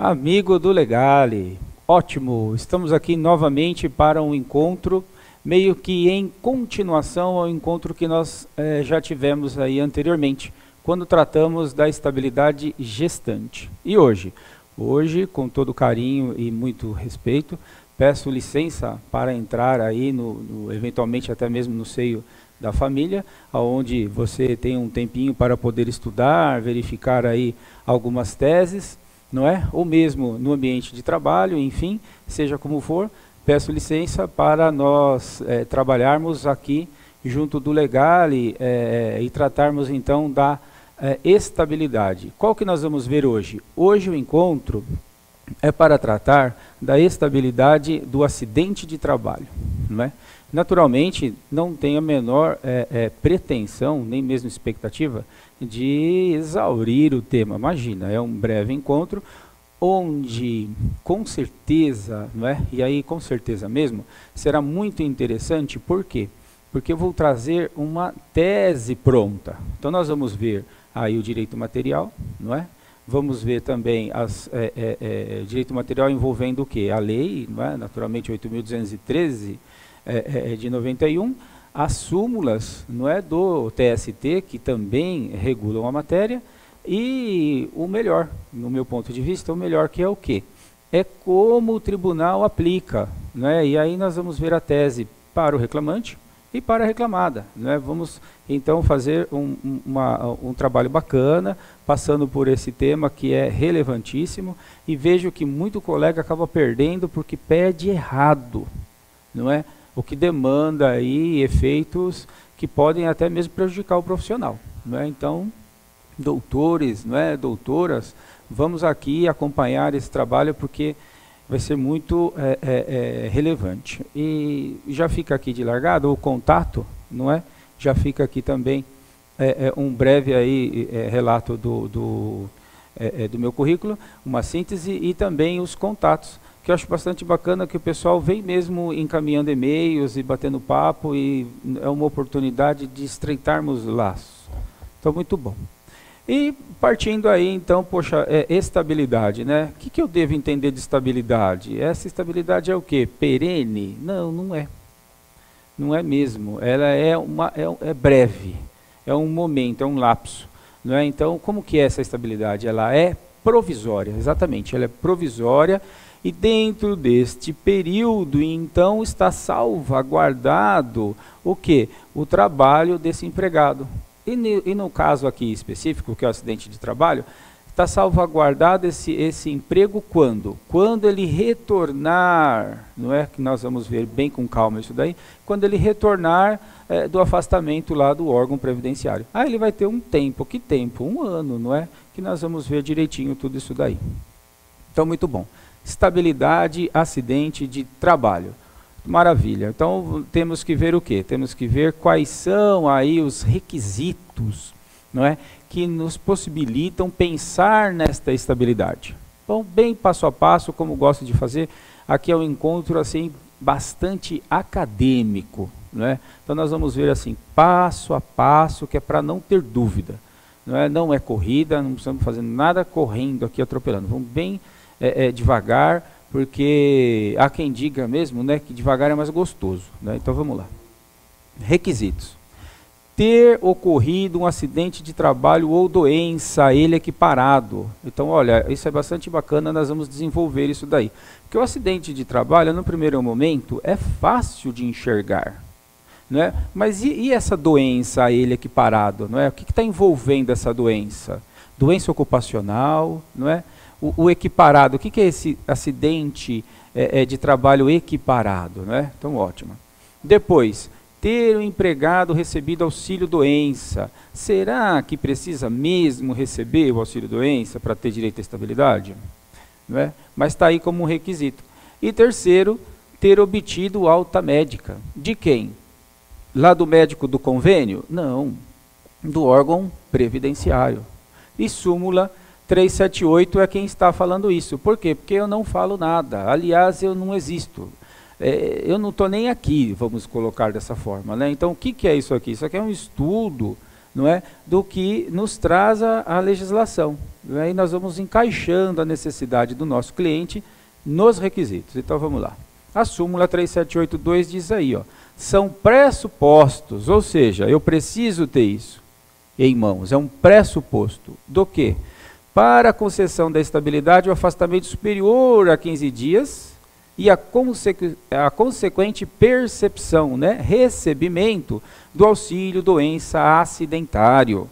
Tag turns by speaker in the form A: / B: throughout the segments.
A: Amigo do Legale, ótimo, estamos aqui novamente para um encontro, meio que em continuação ao encontro que nós já tivemos aí anteriormente, quando tratamos da estabilidade gestante. E hoje, com todo carinho e muito respeito, peço licença para entrar aí, eventualmente até mesmo no seio da família, onde você tem um tempinho para poder estudar, verificar aí algumas teses, não é? Ou mesmo no ambiente de trabalho, enfim, seja como for, peço licença para nós trabalharmos aqui junto do Legale e tratarmos então da estabilidade. Qual que nós vamos ver hoje? Hoje o encontro é para tratar da estabilidade do acidente de trabalho, não é? Naturalmente, não tenho a menor pretensão, nem mesmo expectativa, de exaurir o tema. Imagina, é um breve encontro, onde, com certeza, não é? E aí, com certeza mesmo, será muito interessante. Por quê? Porque eu vou trazer uma tese pronta. Então, nós vamos ver aí o direito material, não é? Vamos ver também direito material envolvendo o quê? A lei, não é? Naturalmente, 8.213, de 91, as súmulas, não é, do TST, que também regulam a matéria, e o melhor, no meu ponto de vista, o melhor que é o quê? É como o tribunal aplica, não é? E aí nós vamos ver a tese para o reclamante e para a reclamada, não é? Vamos então fazer um trabalho bacana, passando por esse tema que é relevantíssimo, e vejo que muito colega acaba perdendo porque pede errado, não é? O que demanda aí efeitos que podem até mesmo prejudicar o profissional, não é? Então, doutores, não é, doutoras, vamos aqui acompanhar esse trabalho porque vai ser muito relevante. E já fica aqui de largada o contato, não é? Já fica aqui também um breve aí relato do meu currículo, uma síntese e também os contatos, que eu acho bastante bacana, que o pessoal vem mesmo encaminhando e-mails e batendo papo, e é uma oportunidade de estreitarmos laços. Então, muito bom. E partindo aí, então, poxa, estabilidade, né? O que eu devo entender de estabilidade? Essa estabilidade é o quê? Perene? Não, não é. Não é mesmo. Ela é breve, é um momento, é um lapso, não é? Então, como que é essa estabilidade? Ela é provisória, exatamente, ela é provisória. E dentro deste período, então, está salvaguardado o quê? O trabalho desse empregado. E no caso aqui específico, que é o acidente de trabalho, está salvaguardado esse emprego quando? Quando ele retornar, não é? Que nós vamos ver bem com calma isso daí, quando ele retornar do afastamento lá do órgão previdenciário. Ah, ele vai ter um tempo. Que tempo? Um ano, não é? Que nós vamos ver direitinho tudo isso daí. Então, muito bom. Estabilidade, acidente de trabalho. Maravilha. Então, temos que ver o quê? Temos que ver quais são aí os requisitos, não é, que nos possibilitam pensar nesta estabilidade. Bom, bem passo a passo, como gosto de fazer, aqui é um encontro assim bastante acadêmico, não é? Então, nós vamos ver assim, passo a passo, que é para não ter dúvida. Não é corrida, não precisamos fazer nada correndo aqui, atropelando. Vamos bem devagar, porque há quem diga mesmo, né, que devagar é mais gostoso, né? Então vamos lá. Requisitos: ter ocorrido um acidente de trabalho ou doença a ele equiparado. Então, olha, isso é bastante bacana, nós vamos desenvolver isso daí. Porque o acidente de trabalho, no primeiro momento, é fácil de enxergar, né? Mas e essa doença a ele equiparado, não é? O que está envolvendo essa doença? Doença ocupacional, não é? O equiparado, o que é esse acidente de trabalho equiparado, né? Então, ótimo. Depois, ter o empregado recebido auxílio-doença. Será que precisa mesmo receber o auxílio-doença para ter direito à estabilidade? Não é? Mas está aí como um requisito. E terceiro, ter obtido alta médica. De quem? Lá do médico do convênio? Não, do órgão previdenciário. E súmula 378 é quem está falando isso. Por quê? Porque eu não falo nada. Aliás, eu não existo. Eu não estou nem aqui, vamos colocar dessa forma, né? Então, o que é isso aqui? Isso aqui é um estudo, não é, do que nos traz a legislação. Aí nós vamos encaixando a necessidade do nosso cliente nos requisitos. Então vamos lá. A súmula 3782 diz aí, ó, são pressupostos, ou seja, eu preciso ter isso em mãos, é um pressuposto do quê? Para a concessão da estabilidade, o afastamento superior a 15 dias e a consequente percepção, né, recebimento do auxílio doença acidentário,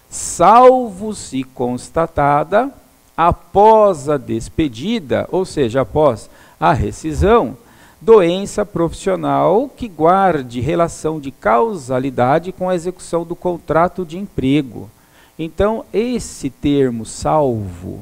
A: salvo se constatada após a despedida, ou seja, após a rescisão, doença profissional que guarde relação de causalidade com a execução do contrato de emprego. Então, esse termo salvo,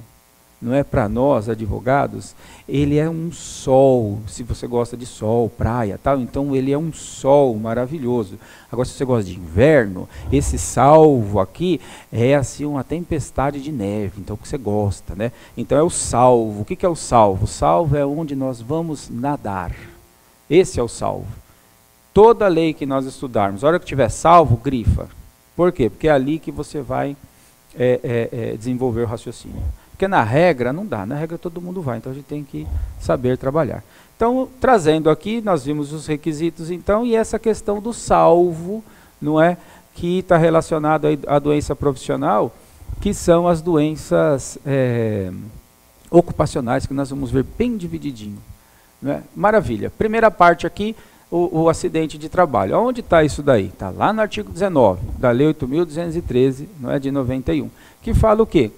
A: não é, para nós advogados, ele é um sol, se você gosta de sol, praia, tal, então ele é um sol maravilhoso. Agora, se você gosta de inverno, esse salvo aqui é assim uma tempestade de neve, então que você gosta, né? Então é o salvo. O que é o salvo? O salvo é onde nós vamos nadar. Esse é o salvo. Toda lei que nós estudarmos, a hora que tiver salvo, grifa. Por quê? Porque é ali que você vai desenvolver o raciocínio. Porque na regra não dá, na regra todo mundo vai, então a gente tem que saber trabalhar. Então, trazendo aqui, nós vimos os requisitos então, e essa questão do salvo, não é, que está relacionado à doença profissional, que são as doenças ocupacionais, que nós vamos ver bem divididinho. Não é? Maravilha. Primeira parte aqui, o acidente de trabalho. Onde está isso daí? Está lá no artigo 19 da Lei 8.213, não é, de 91, que fala o quê?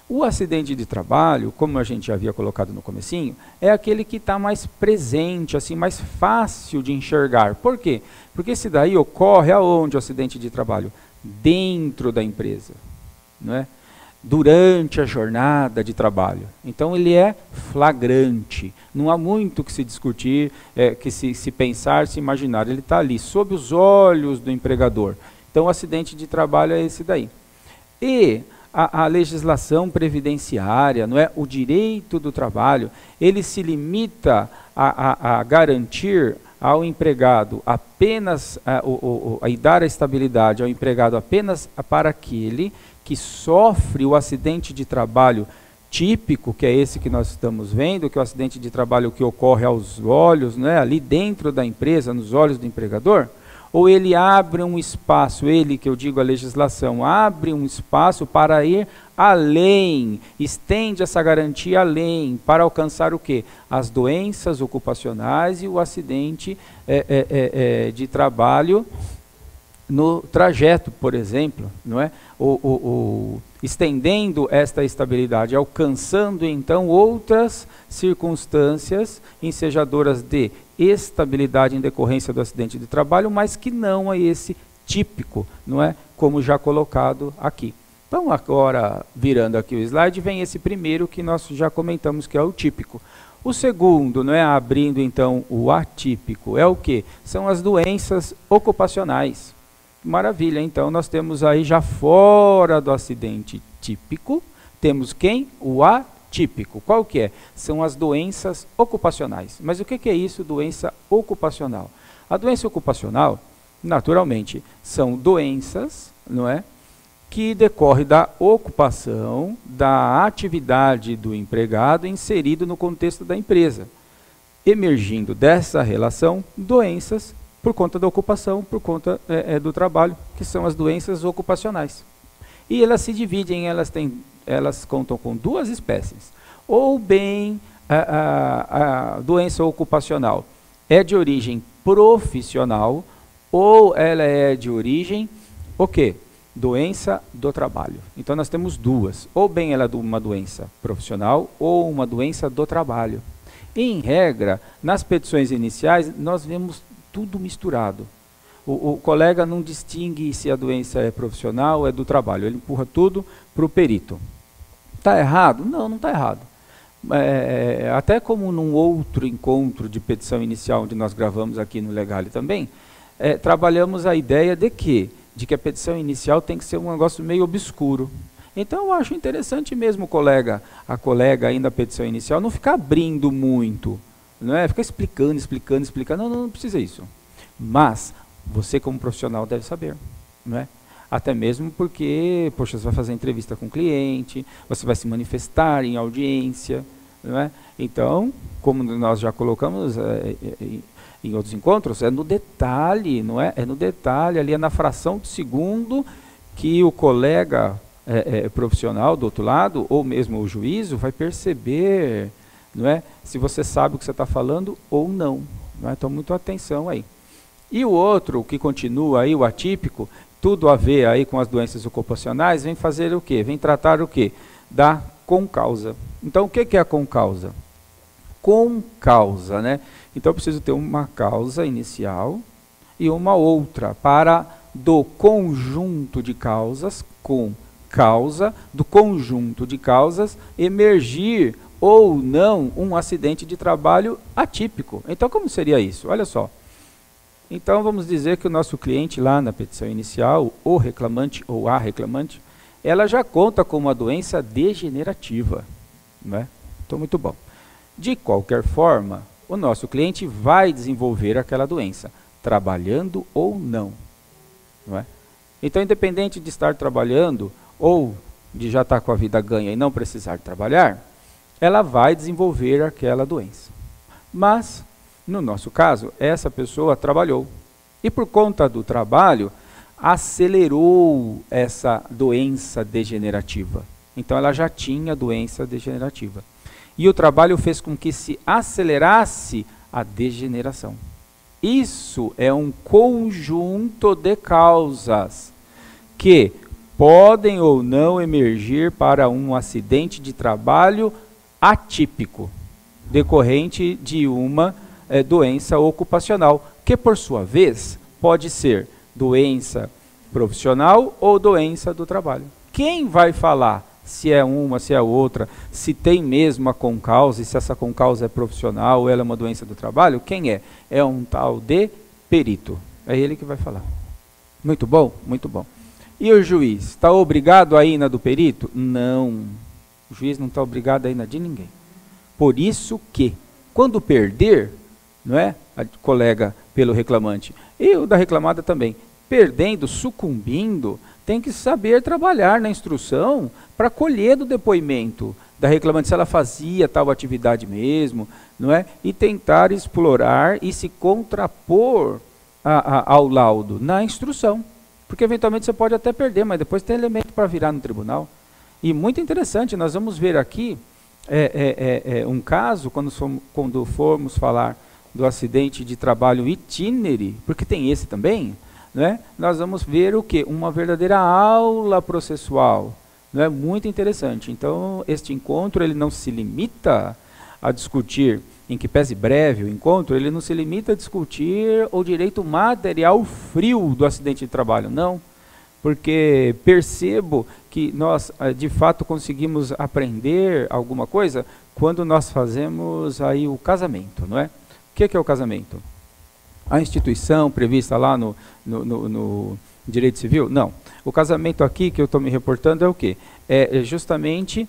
A: O acidente de trabalho, como a gente já havia colocado no comecinho, é aquele que está mais presente, assim, mais fácil de enxergar. Por quê? Porque esse daí ocorre aonde o acidente de trabalho? Dentro da empresa, não é? Durante a jornada de trabalho. Então ele é flagrante. Não há muito que se discutir, que se pensar, se imaginar. Ele está ali, sob os olhos do empregador. Então o acidente de trabalho é esse daí. E a legislação previdenciária, não é, o direito do trabalho, ele se limita a garantir ao empregado apenas, e dar a estabilidade ao empregado apenas para aquele que sofre o acidente de trabalho típico, que é esse que nós estamos vendo, que é o acidente de trabalho que ocorre aos olhos, né, ali dentro da empresa, nos olhos do empregador, ou ele abre um espaço, ele, que eu digo a legislação, abre um espaço para ir além, estende essa garantia além, para alcançar o quê? As doenças ocupacionais e o acidente de trabalho no trajeto, por exemplo, não é? Estendendo esta estabilidade, alcançando então outras circunstâncias ensejadoras de estabilidade em decorrência do acidente de trabalho, mas que não é esse típico, não é? Como já colocado aqui. Então agora, virando aqui o slide, vem esse primeiro que nós já comentamos, que é o típico. O segundo, não é, abrindo então o atípico, é o que? São as doenças ocupacionais. Maravilha, então nós temos aí já fora do acidente típico, temos quem? O atípico. Qual que é? São as doenças ocupacionais. Mas o que é isso, doença ocupacional? A doença ocupacional, naturalmente, são doenças, não é, que decorre da ocupação, da atividade do empregado inserido no contexto da empresa. Emergindo dessa relação, doenças por conta da ocupação, por conta do trabalho, que são as doenças ocupacionais. E elas se dividem, elas contam com duas espécies. Ou bem, a doença ocupacional é de origem profissional, ou ela é de origem, o quê? Doença do trabalho. Então nós temos duas, ou bem ela é uma doença profissional, ou uma doença do trabalho. Em regra, nas petições iniciais, nós vemos tudo misturado. O colega não distingue se a doença é profissional ou é do trabalho. Ele empurra tudo para o perito. Está errado? Não, não está errado. Até como num outro encontro de petição inicial, onde nós gravamos aqui no Legale também, trabalhamos a ideia de que a petição inicial tem que ser um negócio meio obscuro. Então eu acho interessante mesmo a colega aí na petição inicial não ficar abrindo muito, não é? Ficar explicando. Não precisa isso. Mas você como profissional deve saber, não é? Até mesmo porque, poxa, você vai fazer entrevista com o cliente, você vai se manifestar em audiência, não é? Então, como nós já colocamos em outros encontros, é no detalhe, não é? É no detalhe, ali é na fração de segundo que o colega profissional do outro lado, ou mesmo o juízo, vai perceber, não é? Se você sabe o que você está falando ou não, não é? Então, muita atenção aí. E o outro, que continua aí, o atípico, tudo a ver aí com as doenças ocupacionais, vem fazer o quê? Vem tratar o quê? Da concausa. Então, o que é a concausa? Concausa, né? Então, eu preciso ter uma causa inicial e uma outra para do conjunto de causas, com causa, do conjunto de causas, emergir ou não um acidente de trabalho atípico. Então, como seria isso? Olha só. Então, vamos dizer que o nosso cliente lá na petição inicial, o reclamante ou a reclamante, ela já conta com uma doença degenerativa, não é? Então, muito bom. De qualquer forma, o nosso cliente vai desenvolver aquela doença, trabalhando ou não, não é? Então, independente de estar trabalhando ou de já estar com a vida ganha e não precisar trabalhar, ela vai desenvolver aquela doença. Mas, no nosso caso, essa pessoa trabalhou. E por conta do trabalho, acelerou essa doença degenerativa. Então, ela já tinha doença degenerativa. E o trabalho fez com que se acelerasse a degeneração. Isso é um conjunto de causas que podem ou não emergir para um acidente de trabalho atípico, decorrente de uma doença ocupacional, que por sua vez pode ser doença profissional ou doença do trabalho. Quem vai falar se é uma, se é outra, se tem mesmo a concausa, e se essa concausa é profissional ou ela é uma doença do trabalho? Quem é? É um tal de perito. É ele que vai falar. Muito bom? Muito bom. E o juiz? Está obrigado a ir na do perito? Não. O juiz não está obrigado a ir na de ninguém. Por isso que, quando perder, não é? A colega pelo reclamante, e o da reclamada também, perdendo, sucumbindo, tem que saber trabalhar na instrução para colher do depoimento da reclamante se ela fazia tal atividade mesmo, não é? E tentar explorar e se contrapor ao laudo na instrução. Porque eventualmente você pode até perder, mas depois tem elemento para virar no tribunal. E muito interessante, nós vamos ver aqui um caso, quando formos falar do acidente de trabalho itinere, porque tem esse também, né? Nós vamos ver o quê? Uma verdadeira aula processual, né? Muito interessante. Então, este encontro ele não se limita a discutir, em que pese breve o encontro, ele não se limita a discutir o direito material frio do acidente de trabalho, não. Porque percebo que nós, de fato, conseguimos aprender alguma coisa quando nós fazemos aí o casamento, não é? O que é o casamento? A instituição prevista lá no direito civil? Não. O casamento aqui que eu estou me reportando é o quê? É justamente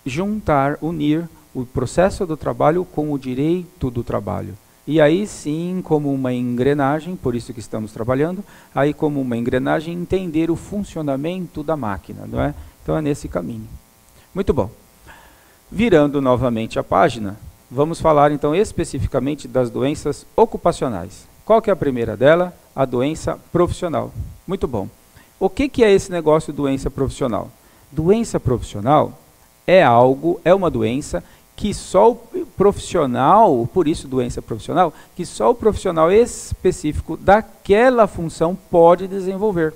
A: juntar, unir o processo do trabalho com o direito do trabalho. E aí sim, como uma engrenagem, por isso que estamos trabalhando, aí como uma engrenagem, entender o funcionamento da máquina, não é? Então é nesse caminho. Muito bom. Virando novamente a página, vamos falar então especificamente das doenças ocupacionais. Qual que é a primeira dela? A doença profissional. Muito bom. O que é esse negócio de doença profissional? Doença profissional é uma doença que só o profissional, por isso doença profissional, que só o profissional específico daquela função pode desenvolver.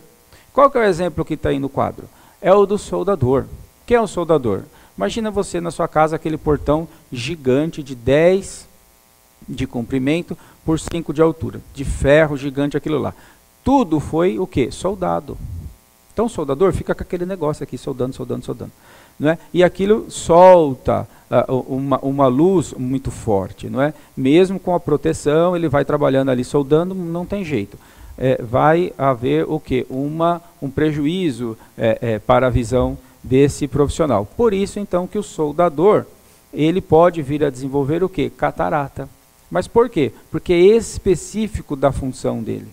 A: Qual que é o exemplo que está aí no quadro? É o do soldador. Quem é o soldador? Imagina você na sua casa, aquele portão gigante de 10 de comprimento por 5 de altura, de ferro gigante aquilo lá. Tudo foi o quê? Soldado. Então o soldador fica com aquele negócio aqui, soldando, soldando, soldando. Não é? E aquilo solta uma luz muito forte, não é? Mesmo com a proteção, ele vai trabalhando ali soldando, não tem jeito. Vai haver o quê? Um prejuízo para a visão desse profissional. Por isso, então, que o soldador, ele pode vir a desenvolver o quê? Catarata. Mas por quê? Porque é específico da função dele.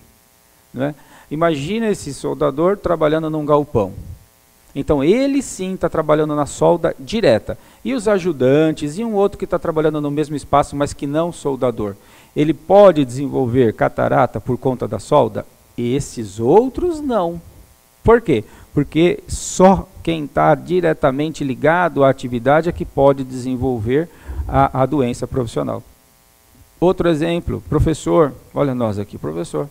A: Não é? Imagina esse soldador trabalhando num galpão. Então ele sim está trabalhando na solda direta. E os ajudantes e um outro que está trabalhando no mesmo espaço, mas que não soldador. Ele pode desenvolver catarata por conta da solda? Esses outros não. Por quê? Porque só quem está diretamente ligado à atividade é que pode desenvolver a doença profissional. Outro exemplo, professor, olha nós aqui, professor.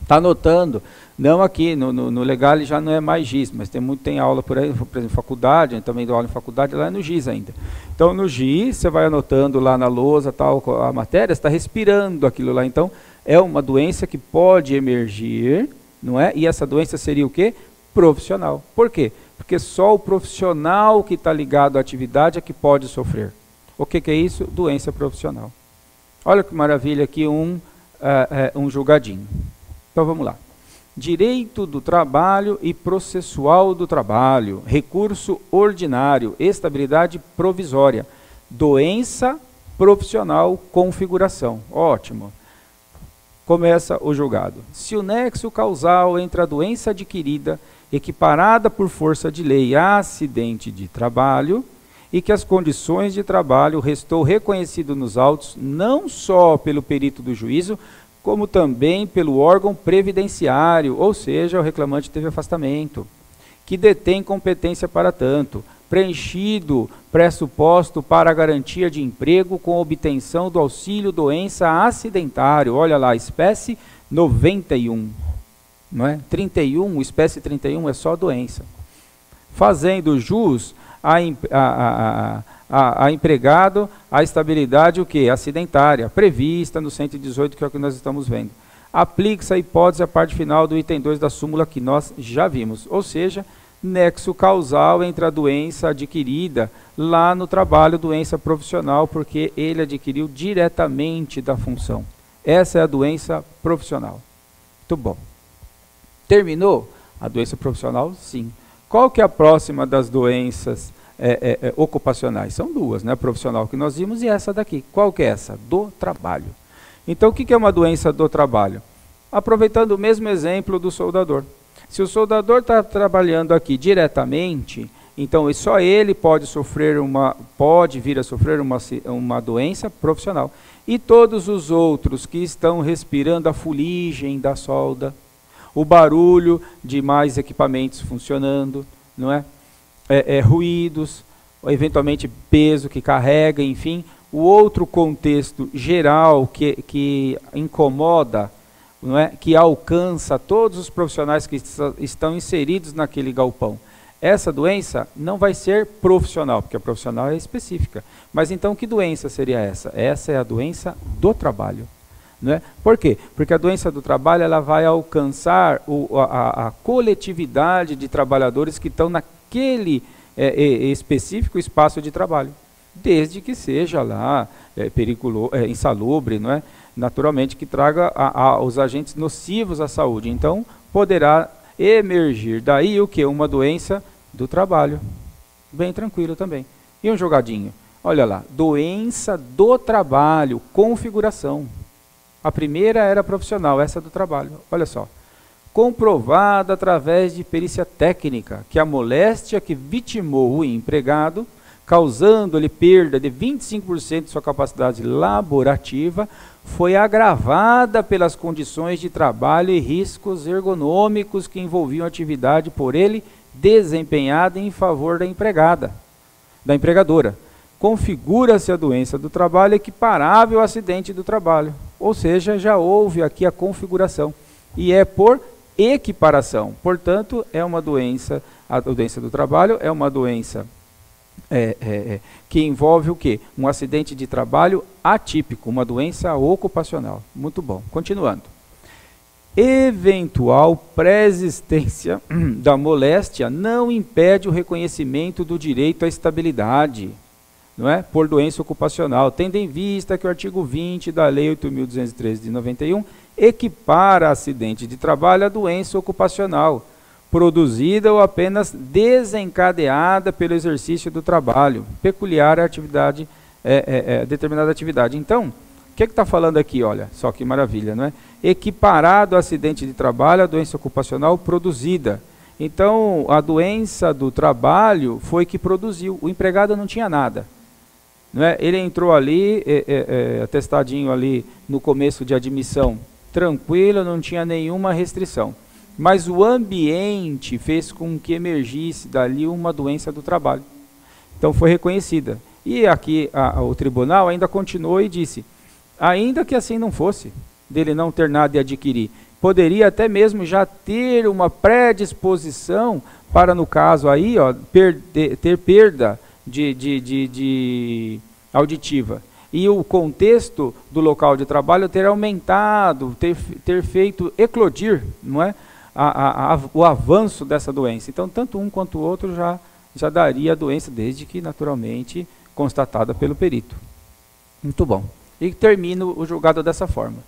A: Está anotando, não aqui, no legal já não é mais GIS, mas tem aula por aí, por exemplo, faculdade, eu também dou aula em faculdade, lá é no GIS ainda. Então no GIS, você vai anotando lá na lousa, tal, a matéria, você está respirando aquilo lá, então é uma doença que pode emergir, não é? E essa doença seria o quê? Profissional. Por quê? Porque só o profissional que está ligado à atividade é que pode sofrer. O que é isso? Doença profissional. Olha que maravilha aqui um julgadinho. Então vamos lá. Direito do trabalho e processual do trabalho, recurso ordinário, estabilidade provisória, doença profissional, configuração. Ótimo. Começa o julgado. Se o nexo causal entre a doença adquirida, equiparada por força de lei a acidente de trabalho, e que as condições de trabalho restou reconhecido nos autos, não só pelo perito do juízo, como também pelo órgão previdenciário, ou seja, o reclamante teve afastamento, que detém competência para tanto, preenchido pressuposto para a garantia de emprego com obtenção do auxílio doença acidentário, olha lá, espécie 91, não é? 31, espécie 31 é só doença. Fazendo jus a empregado a estabilidade o quê? Acidentária, prevista no 118, que é o que nós estamos vendo. Aplique-se a hipótese à parte final do item 2 da súmula que nós já vimos, ou seja, nexo causal entre a doença adquirida lá no trabalho, doença profissional, porque ele adquiriu diretamente da função. Essa é a doença profissional. Muito bom. Terminou? A doença profissional, sim. Qual que é a próxima das doenças ocupacionais? São duas, né? A profissional que nós vimos e essa daqui. Qual que é essa? Do trabalho. Então, o que é uma doença do trabalho? Aproveitando o mesmo exemplo do soldador. Se o soldador está trabalhando aqui diretamente, então só ele pode vir a sofrer uma doença profissional. E todos os outros que estão respirando a fuligem da solda, o barulho de mais equipamentos funcionando, não é? Ruídos, eventualmente peso que carrega, enfim, o outro contexto geral que incomoda, não é? Que alcança todos os profissionais que estão inseridos naquele galpão. Essa doença não vai ser profissional, porque a profissional é específica. Mas então que doença seria essa? Essa é a doença do trabalho. Não é? Por quê? Porque a doença do trabalho ela vai alcançar a coletividade de trabalhadores que estão naquele específico espaço de trabalho, desde que seja lá insalubre, não é? Naturalmente que traga os agentes nocivos à saúde. Então poderá emergir daí o que? Uma doença do trabalho. Bem tranquilo também. E um jogadinho. Olha lá, doença do trabalho, configuração. A primeira era profissional, essa do trabalho. Olha só. Comprovada através de perícia técnica que a moléstia que vitimou o empregado, causando-lhe perda de 25% de sua capacidade laborativa, foi agravada pelas condições de trabalho e riscos ergonômicos que envolviam a atividade por ele desempenhada em favor da empregadora. Configura-se a doença do trabalho equiparável ao acidente do trabalho. Ou seja, já houve aqui a configuração. E é por equiparação. Portanto, é uma doença, a doença do trabalho é uma doença que envolve o quê? Um acidente de trabalho atípico, uma doença ocupacional. Muito bom. Continuando. Eventual pré-existência da moléstia não impede o reconhecimento do direito à estabilidade, não é? Por doença ocupacional, tendo em vista que o artigo 20 da Lei 8.213 de 91 equipara acidente de trabalho à doença ocupacional, produzida ou apenas desencadeada pelo exercício do trabalho, peculiar à atividade, determinada atividade. Então, o que está falando aqui? Olha, só que maravilha, não é? equiparado ao acidente de trabalho, a doença ocupacional produzida. Então, a doença do trabalho foi que produziu, o empregado não tinha nada. Não é? Ele entrou ali, atestadinho ali no começo de admissão, tranquilo, não tinha nenhuma restrição. Mas o ambiente fez com que emergisse dali uma doença do trabalho. Então foi reconhecida. E aqui o tribunal ainda continuou e disse, ainda que assim não fosse, dele não ter nada e adquirir, poderia até mesmo já ter uma predisposição para, no caso aí, ó, ter perda de auditiva. E o contexto do local de trabalho ter aumentado, ter feito eclodir, não é? O avanço dessa doença. Então, tanto um quanto o outro já daria a doença, desde que, naturalmente, constatada pelo perito. Muito bom. E termino o julgado dessa forma.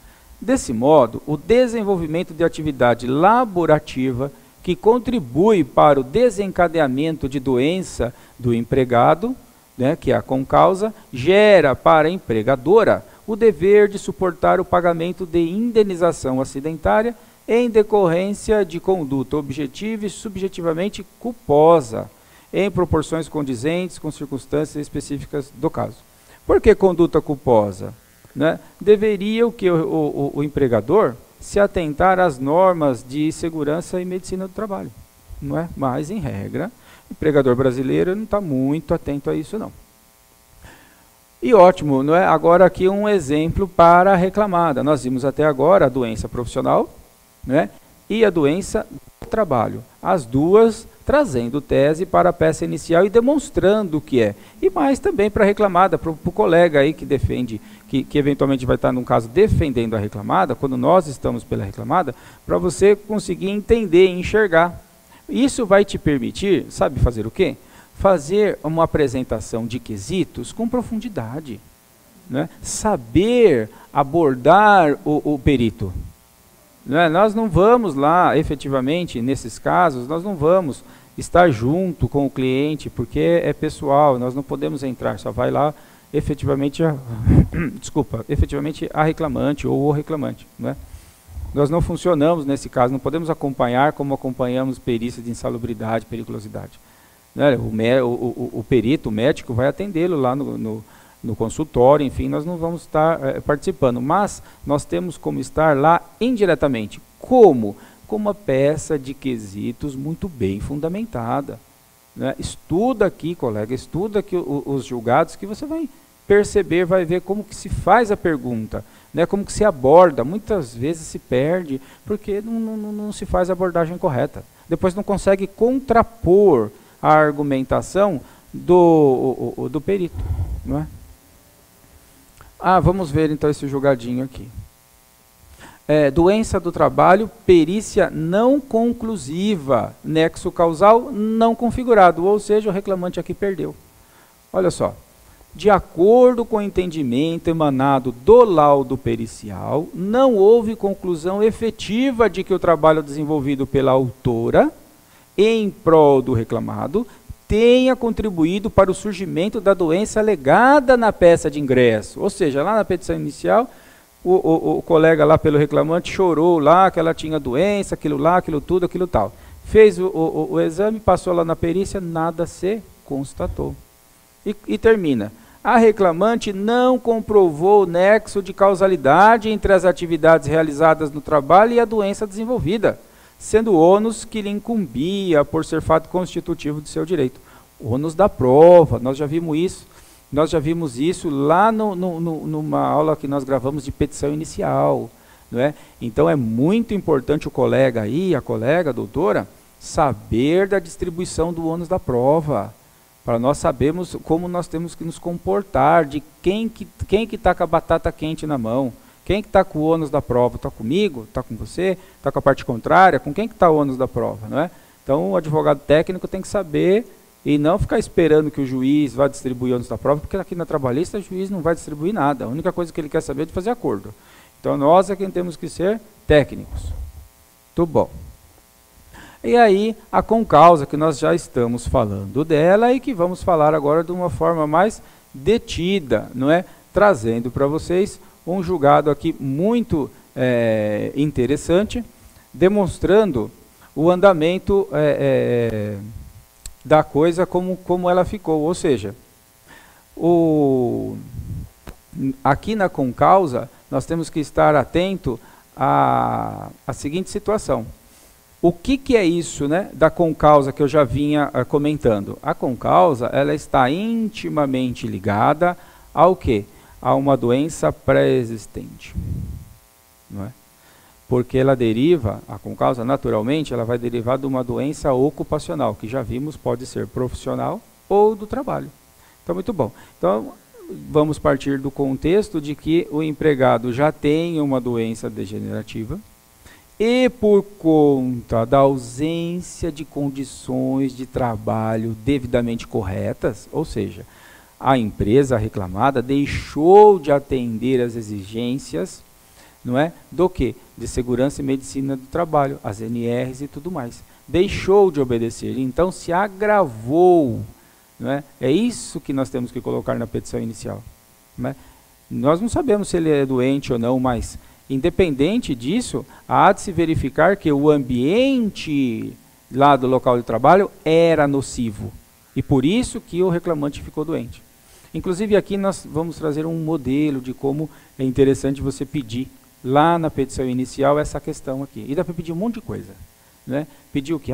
A: Desse modo, o desenvolvimento de atividade laborativa que contribui para o desencadeamento de doença do empregado, né, que é a concausa, gera para a empregadora o dever de suportar o pagamento de indenização acidentária em decorrência de conduta objetiva e subjetivamente culposa, em proporções condizentes com circunstâncias específicas do caso. Por que conduta culposa? Né? Deveria o empregador se atentar às normas de segurança e medicina do trabalho, não é? Mas, em regra, o empregador brasileiro não está muito atento a isso, não. E ótimo, não é? Agora aqui um exemplo para a reclamada. Nós vimos até agora a doença profissional, né? E a doença do trabalho. As duas trazendo tese para a peça inicial e demonstrando o que é. E mais também para a reclamada, para o colega aí que defende, que eventualmente vai estar, num caso, defendendo a reclamada, quando nós estamos pela reclamada, para você conseguir entender e enxergar. Isso vai te permitir, sabe fazer o quê? Fazer uma apresentação de quesitos com profundidade, né? Saber abordar o perito. Nós não vamos lá, efetivamente, nesses casos, nós não vamos estar junto com o cliente, porque é pessoal, nós não podemos entrar, só vai lá efetivamente efetivamente a reclamante ou o reclamante. Né? Nós não funcionamos nesse caso, não podemos acompanhar como acompanhamos perícia de insalubridade, periculosidade. Né? O perito, o médico, vai atendê-lo lá no consultório, enfim, nós não vamos estar participando, mas nós temos como estar lá indiretamente. Como? Com uma peça de quesitos muito bem fundamentada. Né? Estuda aqui, colega, estuda aqui os julgados, que você vai perceber, vai ver como que se faz a pergunta, né? Como que se aborda. Muitas vezes se perde, porque não se faz a abordagem correta. Depois não consegue contrapor a argumentação do perito. Não é? Vamos ver então esse julgadinho aqui. Doença do trabalho, perícia não conclusiva, nexo causal não configurado, ou seja, o reclamante aqui perdeu. Olha só, de acordo com o entendimento emanado do laudo pericial, não houve conclusão efetiva de que o trabalho desenvolvido pela autora, em prol do reclamado, tenha contribuído para o surgimento da doença alegada na peça de ingresso. Ou seja, lá na petição inicial, o colega lá pelo reclamante chorou lá que ela tinha doença, aquilo lá, aquilo tudo, aquilo tal. Fez o exame, passou lá na perícia, nada se constatou. E termina. A reclamante não comprovou o nexo de causalidade entre as atividades realizadas no trabalho e a doença desenvolvida, sendo o ônus que lhe incumbia por ser fato constitutivo de seu direito. O ônus da prova, nós já vimos isso lá numa aula que nós gravamos de petição inicial. Não é? Então é muito importante o colega aí, a colega, a doutora, saber da distribuição do ônus da prova, para nós sabermos como nós temos que nos comportar, de quem que está com a batata quente na mão. Quem que está com o ônus da prova? Está comigo? Está com você? Está com a parte contrária? Com quem que está o ônus da prova? Não é? Então o advogado técnico tem que saber e não ficar esperando que o juiz vá distribuir o ônus da prova, porque aqui na trabalhista o juiz não vai distribuir nada. A única coisa que ele quer saber é de fazer acordo. Então nós é quem temos que ser técnicos. Muito bom. E aí a concausa, que nós já estamos falando dela e que vamos falar agora de uma forma mais detida, não é? Trazendo para vocês um julgado aqui muito interessante, demonstrando o andamento da coisa como ela ficou. Ou seja, aqui na concausa, nós temos que estar atento à seguinte situação. O que é isso, né, da concausa que eu já vinha comentando? A concausa, ela está intimamente ligada ao quê? A uma doença pré-existente, não é? Porque ela deriva, a concausa naturalmente, ela vai derivar de uma doença ocupacional, que já vimos pode ser profissional ou do trabalho. Então, muito bom. Então, vamos partir do contexto de que o empregado já tem uma doença degenerativa e por conta da ausência de condições de trabalho devidamente corretas, ou seja, a empresa reclamada deixou de atender às exigências, não é, do que? De segurança e medicina do trabalho, as NRs e tudo mais. Deixou de obedecer, então se agravou. Não é? É isso que nós temos que colocar na petição inicial. Não é? Nós não sabemos se ele é doente ou não, mas independente disso, há de se verificar que o ambiente lá do local de trabalho era nocivo. E por isso que o reclamante ficou doente. Inclusive aqui nós vamos trazer um modelo de como é interessante você pedir lá na petição inicial essa questão aqui. E dá para pedir um monte de coisa. Né? Pedir o que?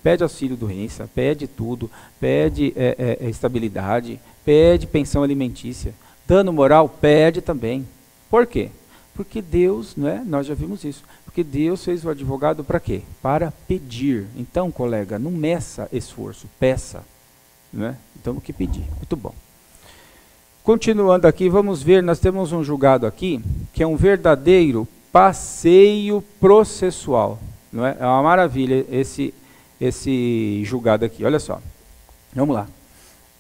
A: Pede auxílio doença, pede tudo, pede estabilidade, pede pensão alimentícia. Dano moral, pede também. Por quê? Porque Deus, né, nós já vimos isso, porque Deus fez o advogado para quê? Para pedir. Então, colega, não meça esforço, peça. Né? Então, o que pedir? Muito bom. Continuando aqui, vamos ver, nós temos um julgado aqui, que é um verdadeiro passeio processual. Não é? É uma maravilha esse julgado aqui, olha só. Vamos lá.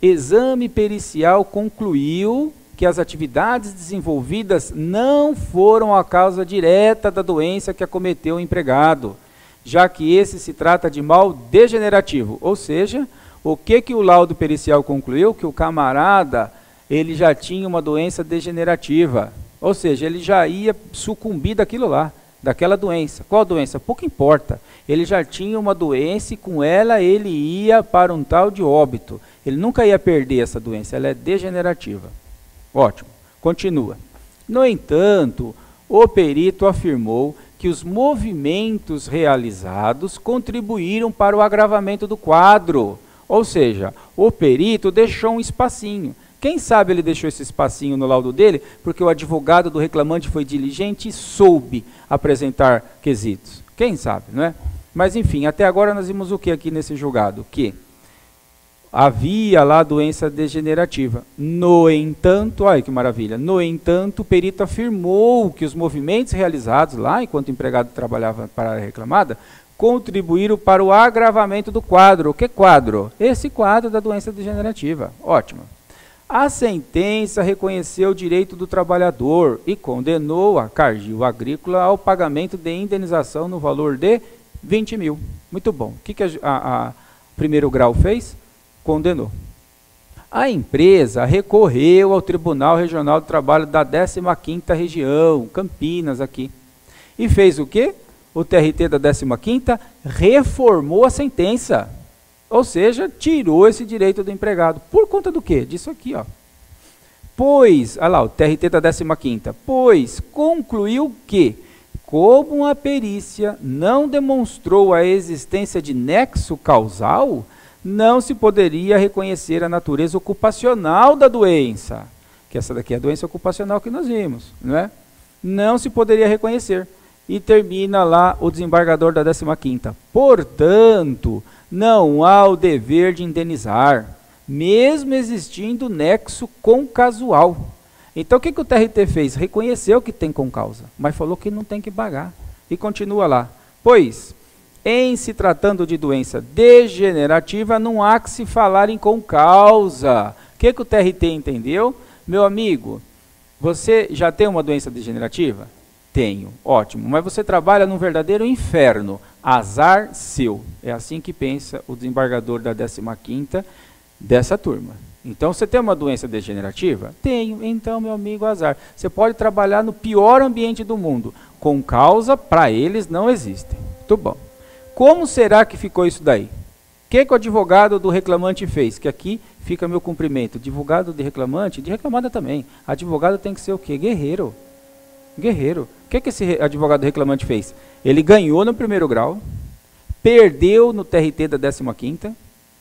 A: Exame pericial concluiu que as atividades desenvolvidas não foram a causa direta da doença que acometeu o empregado, já que esse se trata de mal degenerativo. Ou seja, o que o laudo pericial concluiu? Que o camarada, ele já tinha uma doença degenerativa. Ou seja, ele já ia sucumbir daquilo lá, daquela doença. Qual doença? Pouco importa. Ele já tinha uma doença e com ela ele ia para um tal de óbito. Ele nunca ia perder essa doença, ela é degenerativa. Ótimo. Continua. No entanto, o perito afirmou que os movimentos realizados contribuíram para o agravamento do quadro. Ou seja, o perito deixou um espacinho. Quem sabe ele deixou esse espacinho no laudo dele, porque o advogado do reclamante foi diligente e soube apresentar quesitos. Quem sabe, não é? Mas enfim, até agora nós vimos o que aqui nesse julgado? Que havia lá doença degenerativa. No entanto, olha que maravilha, no entanto, o perito afirmou que os movimentos realizados lá, enquanto o empregado trabalhava para a reclamada, contribuíram para o agravamento do quadro. Que quadro? Esse quadro da doença degenerativa. Ótimo. A sentença reconheceu o direito do trabalhador e condenou a Cargill Agrícola ao pagamento de indenização no valor de 20 mil. Muito bom. O que a primeiro grau fez? Condenou. A empresa recorreu ao Tribunal Regional do Trabalho da 15ª Região, Campinas aqui. E fez o quê? O TRT da 15ª reformou a sentença. Ou seja, tirou esse direito do empregado. Por conta do quê? Disso aqui, ó. Pois, olha lá, o TRT da 15ª. Pois concluiu que, como a perícia não demonstrou a existência de nexo causal, não se poderia reconhecer a natureza ocupacional da doença. Que essa daqui é a doença ocupacional que nós vimos, não é? Não se poderia reconhecer. E termina lá o desembargador da 15ª. Portanto, não há o dever de indenizar, mesmo existindo nexo concasual. Então, o que o TRT fez? Reconheceu que tem concausa, mas falou que não tem que pagar. E continua lá. Pois, em se tratando de doença degenerativa, não há que se falar em concausa. O que o TRT entendeu? Meu amigo, você já tem uma doença degenerativa? Tenho, ótimo, mas você trabalha num verdadeiro inferno, azar seu. É assim que pensa o desembargador da 15ª dessa turma. Então, você tem uma doença degenerativa? Tenho, então, meu amigo, azar. Você pode trabalhar no pior ambiente do mundo. com causa, para eles não existem. Muito bom. Como será que ficou isso daí? O que o advogado do reclamante fez? Que aqui fica meu cumprimento. Advogado de reclamante, de reclamada também. Advogado tem que ser o quê? Guerreiro. Guerreiro. O que esse advogado reclamante fez? Ele ganhou no primeiro grau, perdeu no TRT da 15ª,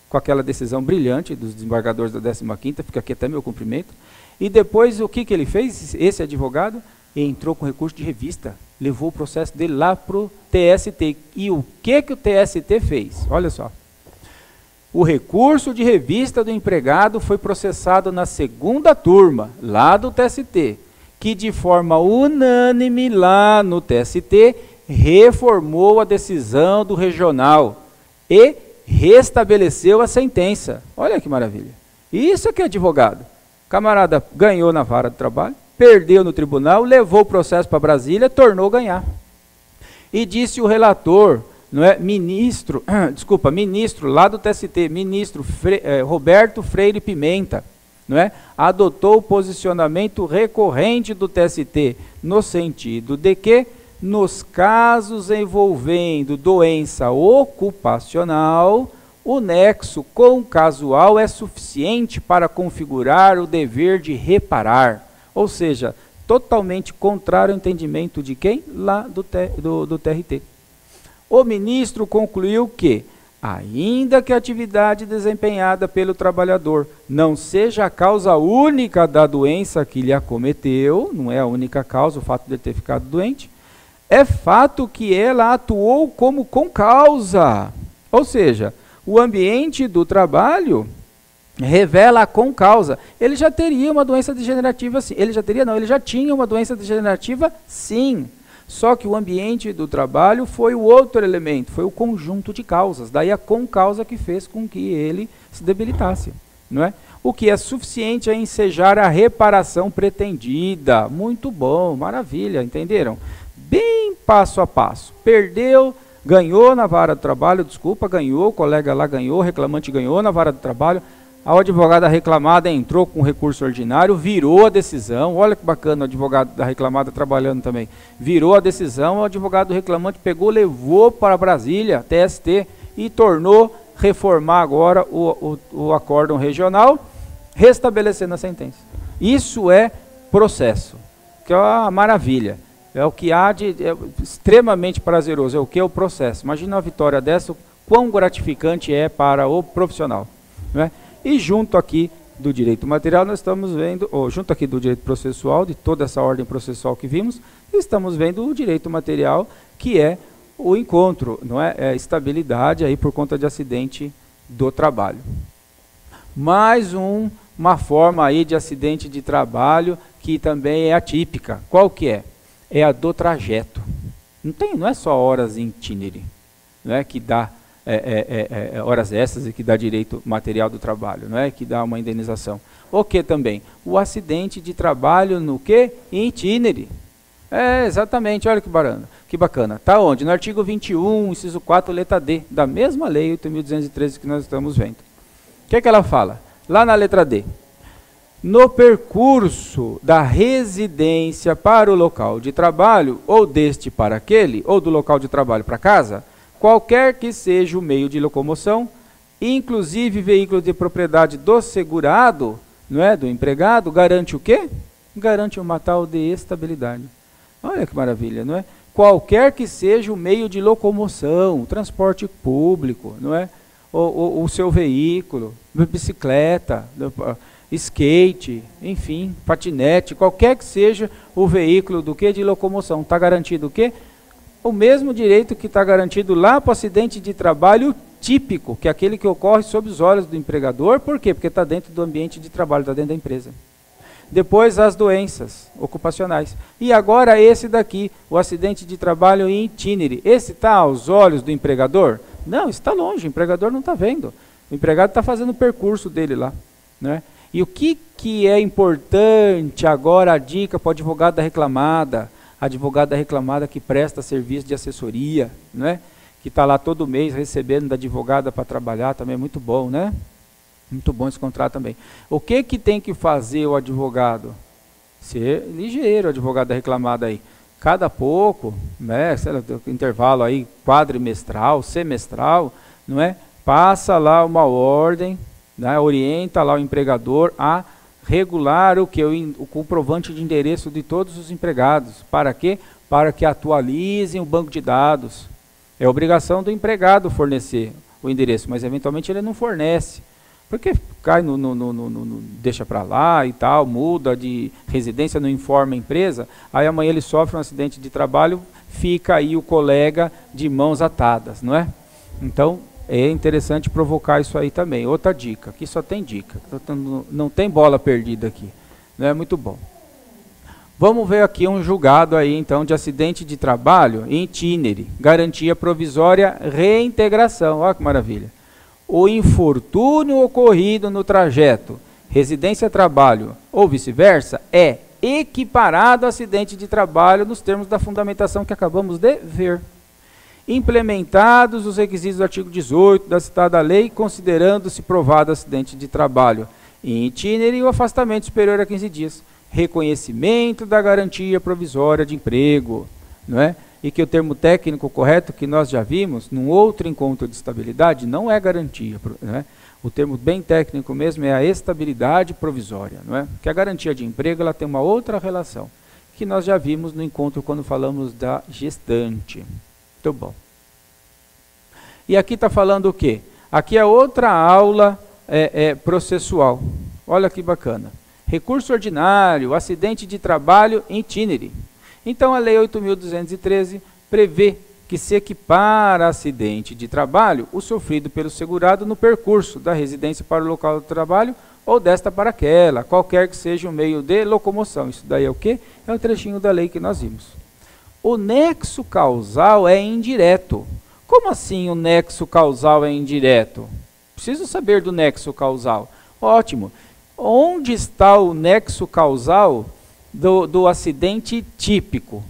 A: com aquela decisão brilhante dos desembargadores da 15ª, fica aqui até meu cumprimento. E depois o que ele fez? Esse advogado entrou com recurso de revista, levou o processo dele lá para o TST. E o que o TST fez? Olha só. O recurso de revista do empregado foi processado na segunda turma, lá do TST, que de forma unânime lá no TST reformou a decisão do regional e restabeleceu a sentença. Olha que maravilha. Isso que é advogado. O camarada ganhou na vara do trabalho, perdeu no tribunal, levou o processo para Brasília, tornou ganhar. E disse o relator, não é, ministro lá do TST, ministro Roberto Freire Pimenta, não é, adotou o posicionamento recorrente do TST no sentido de que, nos casos envolvendo doença ocupacional, o nexo concasual é suficiente para configurar o dever de reparar. Ou seja, totalmente contrário ao entendimento de quem? Lá do TRT. O ministro concluiu que, ainda que a atividade desempenhada pelo trabalhador não seja a causa única da doença que lhe acometeu, não é a única causa o fato de ele ter ficado doente, é fato que ela atuou como concausa. Ou seja, o ambiente do trabalho revela a concausa. Ele já teria uma doença degenerativa, sim. Ele já tinha uma doença degenerativa, sim. Só que o ambiente do trabalho foi o outro elemento, foi o conjunto de causas. Daí a concausa que fez com que ele se debilitasse, não é? O que é suficiente a ensejar a reparação pretendida. Muito bom, maravilha, entenderam? Bem passo a passo. Perdeu, ganhou na vara do trabalho, ganhou, o colega lá ganhou, o reclamante ganhou na vara do trabalho, a advogada reclamada entrou com recurso ordinário, virou a decisão, olha que bacana o advogado da reclamada trabalhando também, virou a decisão, o advogado reclamante pegou, levou para Brasília, TST, e tornou reformar agora o acórdão regional, restabelecendo a sentença. Isso é processo, que é uma maravilha. É o que há de extremamente prazeroso, é o que é o processo. Imagina uma vitória dessa, quão gratificante é para o profissional, não é? E junto aqui do direito material, nós estamos vendo, junto aqui do direito processual, de toda essa ordem processual que vimos, estamos vendo o direito material, que é o encontro, não é? É a estabilidade aí por conta de acidente do trabalho. Mais uma forma aí de acidente de trabalho que também é atípica. Qual que é? É a do trajeto. Não é só horas in itinere, não é, que dá horas extras e que dá direito material do trabalho, não é, que dá uma indenização. O que também? O acidente de trabalho no que? In itinere. É, exatamente, olha que bacana. Está onde? No artigo 21, inciso 4, letra D, da mesma lei 8.213 que nós estamos vendo. O que ela fala? Lá na letra D. No percurso da residência para o local de trabalho, ou deste para aquele, ou do local de trabalho para casa, qualquer que seja o meio de locomoção, inclusive veículo de propriedade do segurado, não é, do empregado, garante o quê? Garante uma tal de estabilidade. Olha que maravilha, não é? Qualquer que seja o meio de locomoção, transporte público, não é? O seu veículo, bicicleta, skate, enfim, patinete, qualquer que seja o veículo do que de locomoção, está garantido o quê? O mesmo direito que está garantido lá para o acidente de trabalho típico, que é aquele que ocorre sob os olhos do empregador. Por quê? Porque está dentro do ambiente de trabalho, está dentro da empresa. Depois as doenças ocupacionais. E agora esse daqui, o acidente de trabalho in itinere. Esse está aos olhos do empregador? Não, está longe, o empregador não está vendo. O empregado está fazendo o percurso dele lá, né? E o que é importante agora, a dica para o advogado da reclamada, advogado da reclamada que presta serviço de assessoria, né? Que está lá todo mês recebendo da advogada para trabalhar, também é muito bom, né? Muito bom esse contrato também. O que tem que fazer o advogado? Ser ligeiro, o advogado da reclamada aí. cada pouco, né, intervalo aí quadrimestral, semestral, não é? Passa lá uma ordem, né, orienta lá o empregador a regular o comprovante de endereço de todos os empregados. Para quê? Para que atualizem o banco de dados. É obrigação do empregado fornecer o endereço, mas eventualmente ele não fornece. Porque cai deixa para lá e tal, muda de residência, não informa a empresa, aí amanhã ele sofre um acidente de trabalho, fica aí o colega de mãos atadas, não é? Então, é interessante provocar isso aí também. Outra dica, aqui só tem dica, não tem bola perdida aqui, não é muito bom. Vamos ver aqui um julgado aí, então, de acidente de trabalho em itinere, garantia provisória, reintegração, olha que maravilha. O infortúnio ocorrido no trajeto residência-trabalho ou vice-versa é equiparado a acidente de trabalho nos termos da fundamentação que acabamos de ver. Implementados os requisitos do artigo 18 da citada lei, considerando-se provado acidente de trabalho em itinere e o afastamento superior a 15 dias. Reconhecimento da garantia provisória de emprego, não é? E que o termo técnico correto que nós já vimos, num outro encontro de estabilidade, não é garantia, não é? O termo bem técnico mesmo é a estabilidade provisória, não é? Que a garantia de emprego ela tem uma outra relação, que nós já vimos no encontro quando falamos da gestante. Muito bom. E aqui está falando o quê? Aqui é outra aula processual. Olha que bacana. Recurso ordinário, acidente de trabalho em itinere. Então, a Lei 8.213 prevê que se equipara a acidente de trabalho o sofrido pelo segurado no percurso da residência para o local do trabalho ou desta para aquela, qualquer que seja o meio de locomoção. Isso daí é o quê? É um trechinho da lei que nós vimos. O nexo causal é indireto. Como assim o nexo causal é indireto? Preciso saber do nexo causal. Ótimo. Onde está o nexo causal do acidente típico?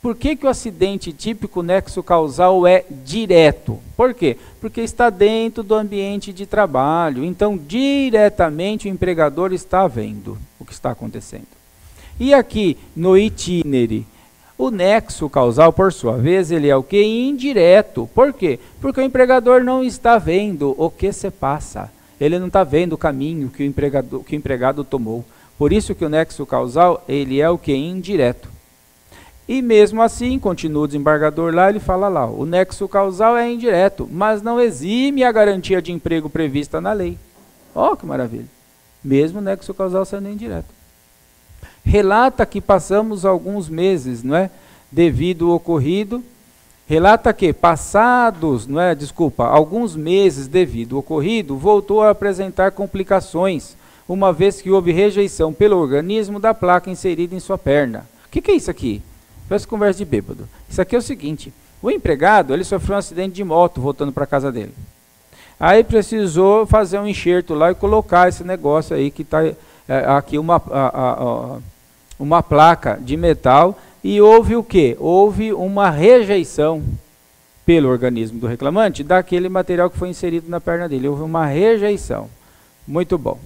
A: Por que o acidente típico, o nexo causal é direto? Por quê? Porque está dentro do ambiente de trabalho. Então, diretamente o empregador está vendo o que está acontecendo. E aqui, no itinere, o nexo causal, por sua vez, ele é o quê? Indireto. Por quê? Porque o empregador não está vendo o que se passa. Ele não está vendo o caminho que o empregado tomou. Por isso que o nexo causal, ele é o quê? Indireto. E mesmo assim, continua o desembargador lá, ele fala lá, o nexo causal é indireto, mas não exime a garantia de emprego prevista na lei. Ó, que maravilha. Mesmo o nexo causal sendo indireto. Relata que passamos alguns meses, não é? Devido ao ocorrido. Relata que passados, não é? Desculpa, alguns meses devido ao ocorrido, voltou a apresentar complicações, uma vez que houve rejeição pelo organismo da placa inserida em sua perna. O que é isso aqui? Parece conversa de bêbado. Isso aqui é o seguinte, o empregado, ele sofreu um acidente de moto voltando para a casa dele. Aí precisou fazer um enxerto lá e colocar esse negócio aí que está aqui uma placa de metal e houve o quê? Houve uma rejeição pelo organismo do reclamante daquele material que foi inserido na perna dele. Houve uma rejeição. Muito bom.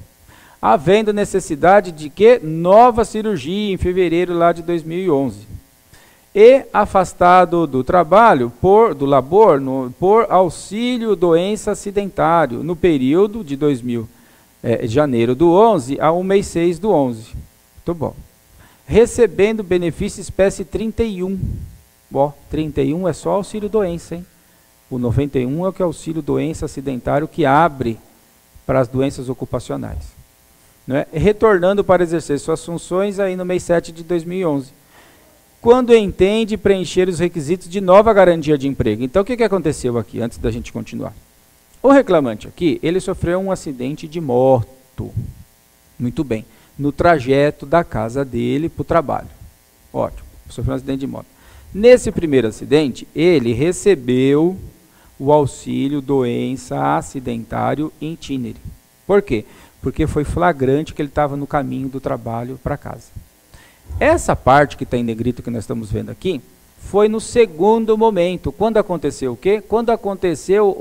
A: Havendo necessidade de quê? Nova cirurgia em fevereiro lá de 2011. E afastado do trabalho, do labor, por auxílio doença acidentário, no período de janeiro do 11 a 1 mês 6 do 11. Muito bom. Recebendo benefício espécie 31. Ó, 31 é só auxílio doença, hein? O 91 é o que é auxílio doença acidentário que abre para as doenças ocupacionais. Não é? Retornando para exercer suas funções aí no mês 7 de 2011. Quando entende preencher os requisitos de nova garantia de emprego. Então, o que aconteceu aqui, antes da gente continuar? O reclamante aqui, ele sofreu um acidente de moto. Muito bem. No trajeto da casa dele para o trabalho. Ótimo. Sofreu um acidente de moto. Nesse primeiro acidente, ele recebeu o auxílio doença acidentário em itinere. Por quê? Porque foi flagrante que ele estava no caminho do trabalho para casa. Essa parte que está em negrito que nós estamos vendo aqui, foi no segundo momento. Quando aconteceu o quê? Quando aconteceu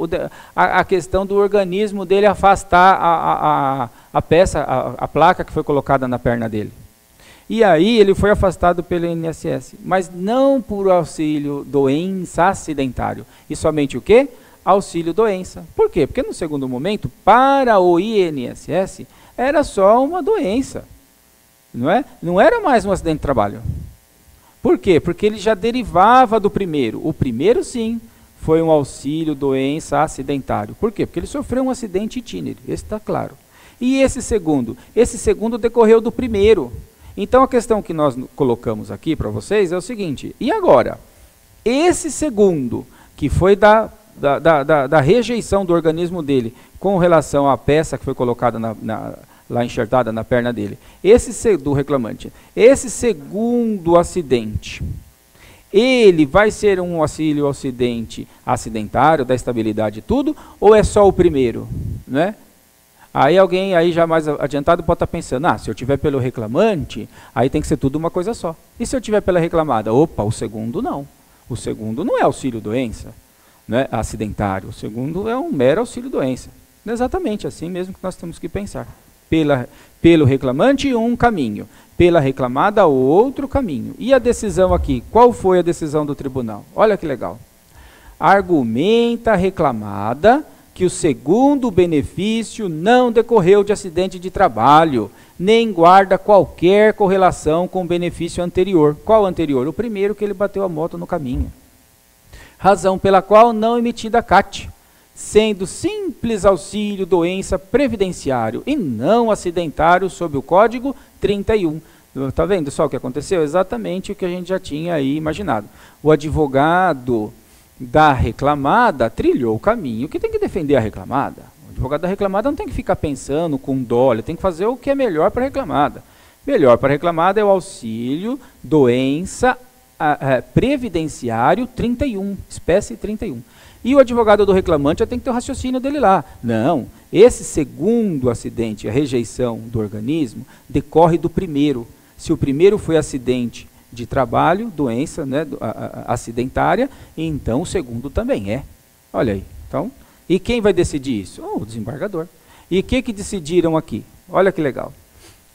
A: a questão do organismo dele afastar a peça, a placa que foi colocada na perna dele. E aí ele foi afastado pelo INSS, mas não por auxílio doença acidentário. E somente o quê? Auxílio doença. Por quê? Porque no segundo momento, para o INSS, era só uma doença. Não é? Não era mais um acidente de trabalho. Por quê? Porque ele já derivava do primeiro. O primeiro, sim, foi um auxílio doença acidentário. Por quê? Porque ele sofreu um acidente itinerante. Esse está claro. E esse segundo? Esse segundo decorreu do primeiro. Então a questão que nós colocamos aqui para vocês é o seguinte: e agora? Esse segundo, que foi da rejeição do organismo dele com relação à peça que foi colocada lá enxertada na perna dele, do reclamante, esse segundo acidente, ele vai ser um auxílio acidentário, da estabilidade e tudo, ou é só o primeiro? Né? Aí alguém aí já mais adiantado pode estar pensando, se eu tiver pelo reclamante, aí tem que ser tudo uma coisa só. E se eu tiver pela reclamada? Opa, o segundo não. O segundo não é auxílio-doença, né, acidentário. O segundo é um mero auxílio-doença. Exatamente assim mesmo que nós temos que pensar. Pelo reclamante, um caminho. Pela reclamada, outro caminho. E a decisão aqui? Qual foi a decisão do tribunal? Olha que legal. Argumenta a reclamada que o segundo benefício não decorreu de acidente de trabalho, nem guarda qualquer correlação com o benefício anterior. Qual anterior? O primeiro, que ele bateu a moto no caminho. Razão pela qual não emitida CAT, sendo simples auxílio doença previdenciário e não acidentário sob o Código 31. Está vendo só o que aconteceu? Exatamente o que a gente já tinha aí imaginado. O advogado da reclamada trilhou o caminho que tem que defender a reclamada. O advogado da reclamada não tem que ficar pensando com dó, ele tem que fazer o que é melhor para a reclamada. Melhor para a reclamada é o auxílio doença previdenciário 31, espécie 31. E o advogado do reclamante já tem que ter o raciocínio dele lá. Não, esse segundo acidente, a rejeição do organismo, decorre do primeiro. Se o primeiro foi acidente de trabalho, doença, né, acidentária, então o segundo também é. Olha aí. Então, e quem vai decidir isso? O desembargador. E o que decidiram aqui? Olha que legal.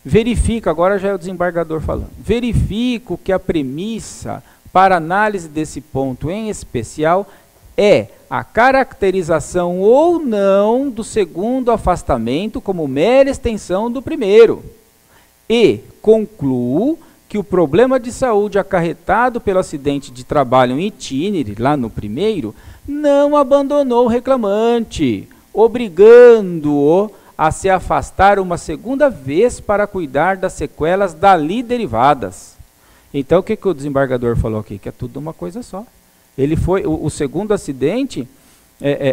A: Verifica, agora já é o desembargador falando. Verifico que a premissa para análise desse ponto em especial é a caracterização ou não do segundo afastamento como mera extensão do primeiro. E concluo que o problema de saúde acarretado pelo acidente de trabalho em itinere, lá no primeiro, não abandonou o reclamante, obrigando-o a se afastar uma segunda vez para cuidar das sequelas dali derivadas. Então, o que o desembargador falou aqui? Que é tudo uma coisa só. Ele foi, o segundo acidente,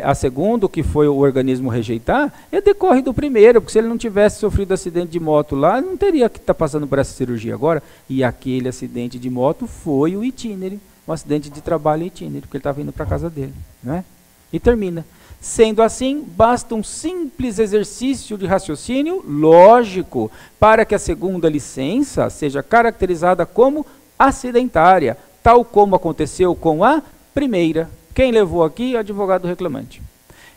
A: a segundo que foi o organismo rejeitar, decorre do primeiro, porque se ele não tivesse sofrido acidente de moto lá, ele não teria que estar passando por essa cirurgia agora. E aquele acidente de moto foi o itinere, um acidente de trabalho itinere, porque ele estava indo para a casa dele. Né? E termina. Sendo assim, basta um simples exercício de raciocínio lógico para que a segunda licença seja caracterizada como acidentária, tal como aconteceu com a primeira. Quem levou aqui? O advogado reclamante.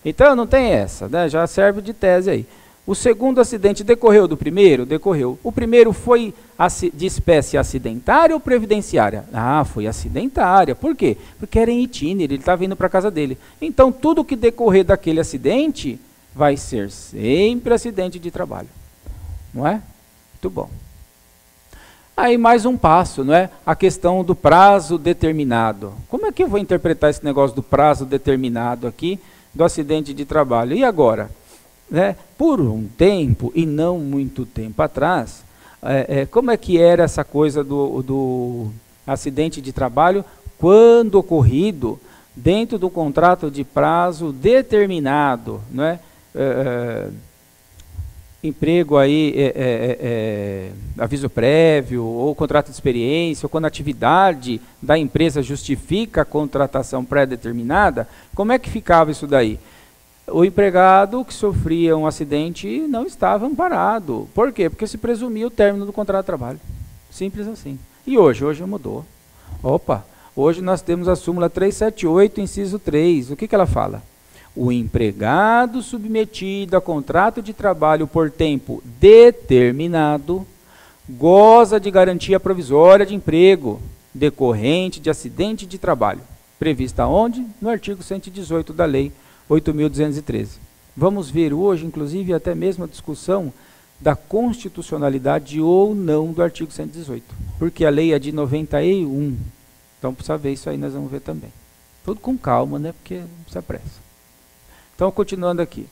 A: Então, não tem essa, né? Já serve de tese aí. O segundo acidente decorreu do primeiro? Decorreu. O primeiro foi de espécie acidentária ou previdenciária? Foi acidentária. Por quê? Porque era em itinere, ele estava indo para a casa dele. Então, tudo que decorrer daquele acidente vai ser sempre acidente de trabalho. Não é? Muito bom. Aí mais um passo, não é? A questão do prazo determinado. Como é que eu vou interpretar esse negócio do prazo determinado aqui, do acidente de trabalho? E agora? Né? Por um tempo, e não muito tempo atrás, como é que era essa coisa do acidente de trabalho quando ocorrido dentro do contrato de prazo determinado, não é? Emprego aí, aviso prévio, ou contrato de experiência, ou quando a atividade da empresa justifica a contratação pré-determinada, como é que ficava isso daí? O empregado que sofria um acidente não estava amparado. Por quê? Porque se presumia o término do contrato de trabalho. Simples assim. E hoje? Hoje mudou. Opa, hoje nós temos a súmula 378, inciso 3. O que ela fala? O empregado submetido a contrato de trabalho por tempo determinado goza de garantia provisória de emprego decorrente de acidente de trabalho, prevista onde? No artigo 118 da Lei 8.213. Vamos ver hoje, inclusive, até mesmo a discussão da constitucionalidade ou não do artigo 118, porque a lei é de 91, então precisa ver isso aí, nós vamos ver também. Tudo com calma, né? Porque não precisa pressa. Então, continuando aqui.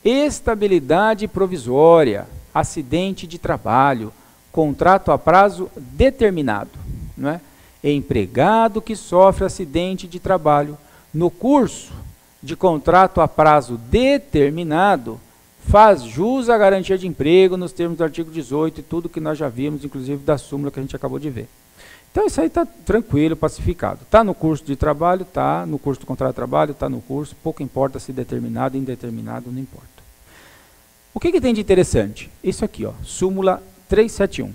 A: Estabilidade provisória, acidente de trabalho, contrato a prazo determinado, não é? Empregado que sofre acidente de trabalho no curso de contrato a prazo determinado faz jus à garantia de emprego nos termos do artigo 18 e tudo que nós já vimos, inclusive da súmula que a gente acabou de ver. Então isso aí está tranquilo, pacificado. Está no curso de trabalho, está no curso do contrato de trabalho, está no curso, pouco importa se determinado, indeterminado, não importa. O que tem de interessante? Isso aqui, ó, súmula 371.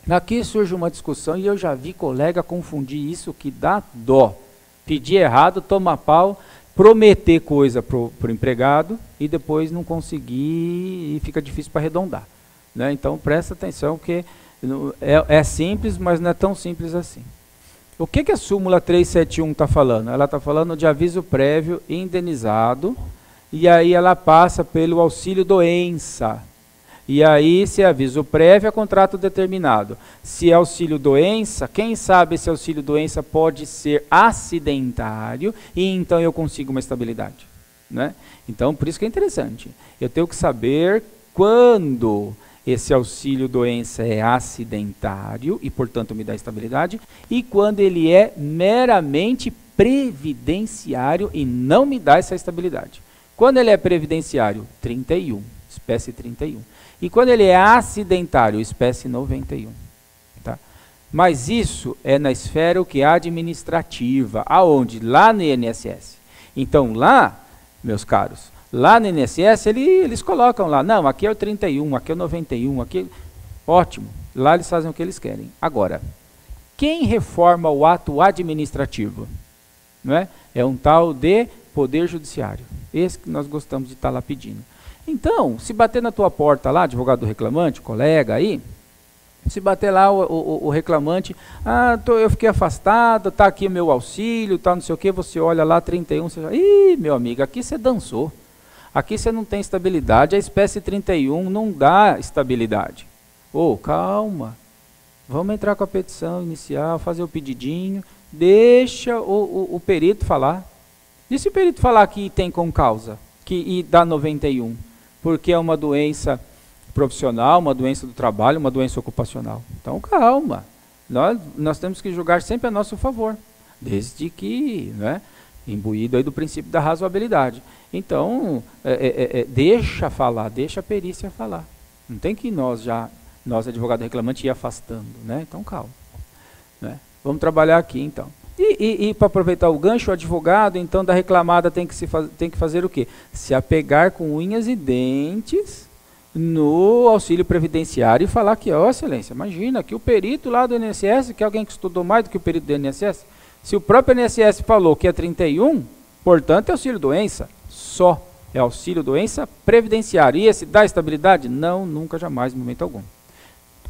A: Aqui surge uma discussão e eu já vi colega confundir isso que dá dó. Pedir errado, tomar pau, prometer coisa para o empregado e depois não conseguir e fica difícil para arredondar, né? Então presta atenção que é simples, mas não é tão simples assim. O que a súmula 371 está falando? Ela está falando de aviso prévio indenizado e aí ela passa pelo auxílio doença. E aí, se é aviso prévio, é contrato determinado. Se é auxílio doença, quem sabe esse auxílio doença pode ser acidentário e então eu consigo uma estabilidade, né? Então, por isso que é interessante. Eu tenho que saber quando esse auxílio doença é acidentário e, portanto, me dá estabilidade, e quando ele é meramente previdenciário e não me dá essa estabilidade. Quando ele é previdenciário, 31, espécie 31. E quando ele é acidentário, espécie 91. Tá? Mas isso é na esfera o que é administrativa. Aonde? Lá no INSS. Então lá, meus caros, lá no INSS eles colocam lá, não, aqui é o 31, aqui é o 91, aqui... Ótimo, lá eles fazem o que eles querem. Agora, quem reforma o ato administrativo? Não é? É um tal de Poder Judiciário. Esse que nós gostamos de estar lá pedindo. Então, se bater na tua porta lá, advogado do reclamante, colega aí, se bater lá o reclamante, eu fiquei afastado, está aqui meu auxílio, tá, não sei o que, você olha lá, 31, você fala, ih, meu amigo, aqui você dançou, aqui você não tem estabilidade, a espécie 31 não dá estabilidade. Calma, vamos entrar com a petição inicial, fazer o pedidinho, deixa o perito falar. E se o perito falar que tem com causa, e dá 91? Porque é uma doença profissional, uma doença do trabalho, uma doença ocupacional. Então, calma. Nós temos que julgar sempre a nosso favor, desde que, né, imbuído aí do princípio da razoabilidade. Então, deixa falar, deixa a perícia falar. Não tem que nós, advogado reclamante, ir afastando, né? Então, calma. Né? Vamos trabalhar aqui, então. E para aproveitar o gancho, o advogado, então, da reclamada tem que fazer o quê? Se apegar com unhas e dentes no auxílio previdenciário e falar que, ó, excelência, imagina que o perito lá do INSS, que é alguém que estudou mais do que o perito do INSS, se o próprio INSS falou que é 31, portanto é auxílio doença, só é auxílio doença previdenciário. E esse dá estabilidade? Não, nunca, jamais, em momento algum.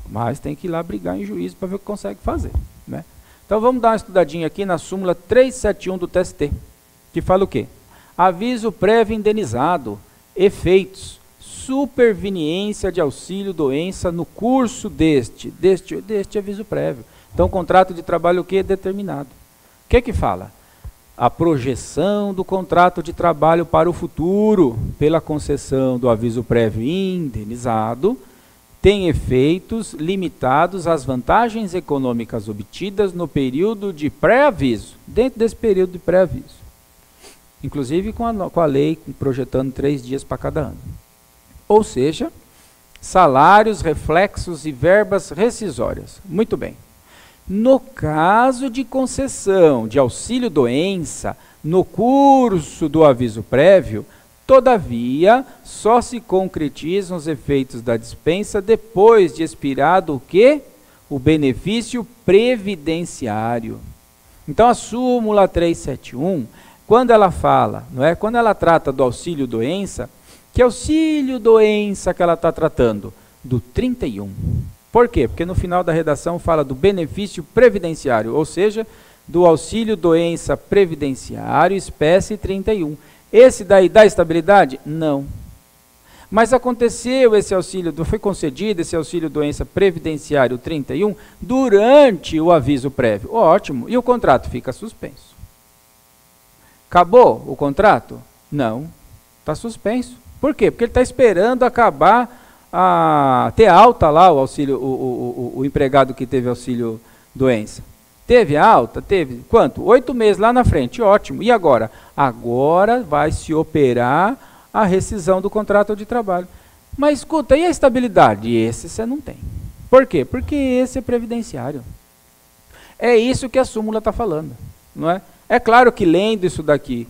A: Mas tem que ir lá brigar em juízo para ver o que consegue fazer, né? Então vamos dar uma estudadinha aqui na súmula 371 do TST, que fala o quê? Aviso prévio indenizado, efeitos, superveniência de auxílio doença no curso deste aviso prévio. Então contrato de trabalho o quê? Determinado. O que fala? A projeção do contrato de trabalho para o futuro pela concessão do aviso prévio indenizado tem efeitos limitados às vantagens econômicas obtidas no período de pré-aviso, dentro desse período de pré-aviso. Inclusive com a lei projetando 3 dias para cada ano. Ou seja, salários, reflexos e verbas rescisórias. Muito bem. No caso de concessão de auxílio-doença no curso do aviso prévio, todavia, só se concretizam os efeitos da dispensa depois de expirado o quê? O benefício previdenciário. Então, a súmula 371, quando ela fala, não é? Quando ela trata do auxílio-doença, que auxílio-doença que ela está tratando? Do 31. Por quê? Porque no final da redação fala do benefício previdenciário, ou seja, do auxílio doença previdenciário, espécie 31. Esse daí dá estabilidade? Não. Mas aconteceu esse auxílio, foi concedido esse auxílio doença previdenciário 31 durante o aviso prévio. Ótimo. E o contrato fica suspenso. Acabou o contrato? Não. Está suspenso. Por quê? Porque ele está esperando acabar, ter alta lá o auxílio, o empregado que teve auxílio doença. Teve alta? Teve. Quanto? 8 meses lá na frente. Ótimo. E agora? Agora vai se operar a rescisão do contrato de trabalho. Mas escuta, e a estabilidade? Esse você não tem. Por quê? Porque esse é previdenciário. É isso que a súmula está falando, não é? É claro que lendo isso daqui,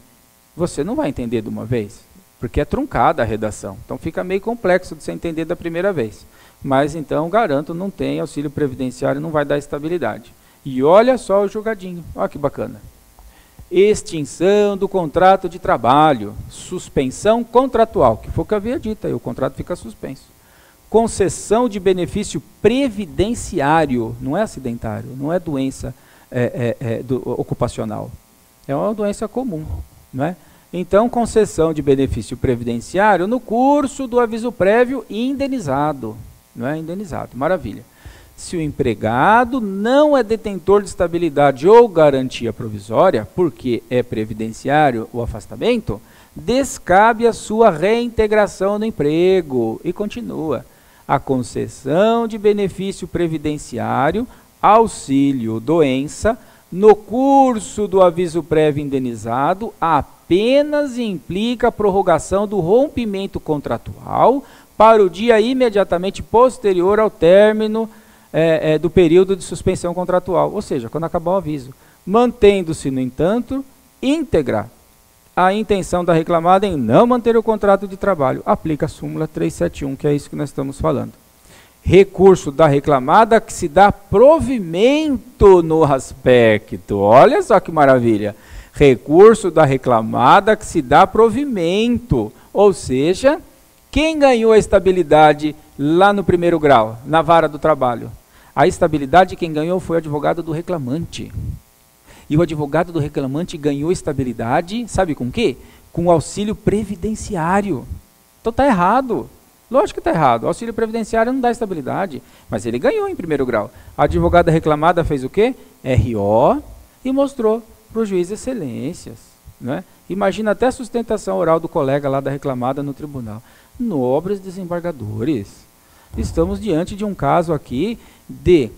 A: você não vai entender de uma vez, porque é truncada a redação. Então fica meio complexo de você entender da primeira vez. Mas então, garanto, não tem auxílio previdenciário, não vai dar estabilidade. E olha só o jogadinho, olha que bacana. Extinção do contrato de trabalho, suspensão contratual, que foi o que eu havia dito, aí o contrato fica suspenso. Concessão de benefício previdenciário, não é acidentário, não é doença ocupacional, é uma doença comum, não é? Então, concessão de benefício previdenciário no curso do aviso prévio indenizado, não é? Indenizado, maravilha. Se o empregado não é detentor de estabilidade ou garantia provisória, porque é previdenciário o afastamento, descabe a sua reintegração no emprego. E continua. A concessão de benefício previdenciário, auxílio doença, no curso do aviso prévio indenizado, apenas implica a prorrogação do rompimento contratual para o dia imediatamente posterior ao término do período de suspensão contratual, ou seja, quando acabar o aviso, mantendo-se, no entanto, íntegra a intenção da reclamada em não manter o contrato de trabalho. Aplica a súmula 371, que é isso que nós estamos falando. Recurso da reclamada que se dá provimento no aspecto. Olha só que maravilha. Recurso da reclamada que se dá provimento, ou seja, quem ganhou a estabilidade lá no primeiro grau, na vara do trabalho? A estabilidade quem ganhou foi o advogado do reclamante. E o advogado do reclamante ganhou estabilidade, sabe com o quê? Com o auxílio previdenciário. Então está errado. Lógico que está errado. O auxílio previdenciário não dá estabilidade. Mas ele ganhou em primeiro grau. A advogada reclamada fez o quê? RO e mostrou para o juiz excelências. Né? Imagina até a sustentação oral do colega lá da reclamada no tribunal. Nobres desembargadores, estamos diante de um caso aqui de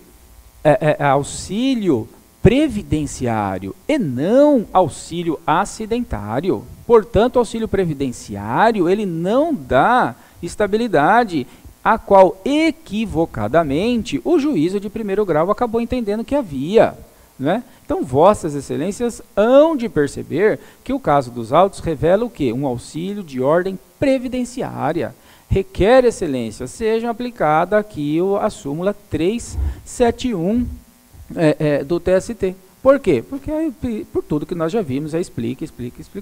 A: auxílio previdenciário e não auxílio acidentário. Portanto, o auxílio previdenciário, ele não dá estabilidade, a qual equivocadamente o juízo de primeiro grau acabou entendendo que havia. Né? Então, vossas excelências hão de perceber que o caso dos autos revela o quê? Um auxílio de ordem previdenciária. Requer, excelência, seja aplicada aqui a súmula 371 do TST. Por quê? Porque por tudo que nós já vimos, explica,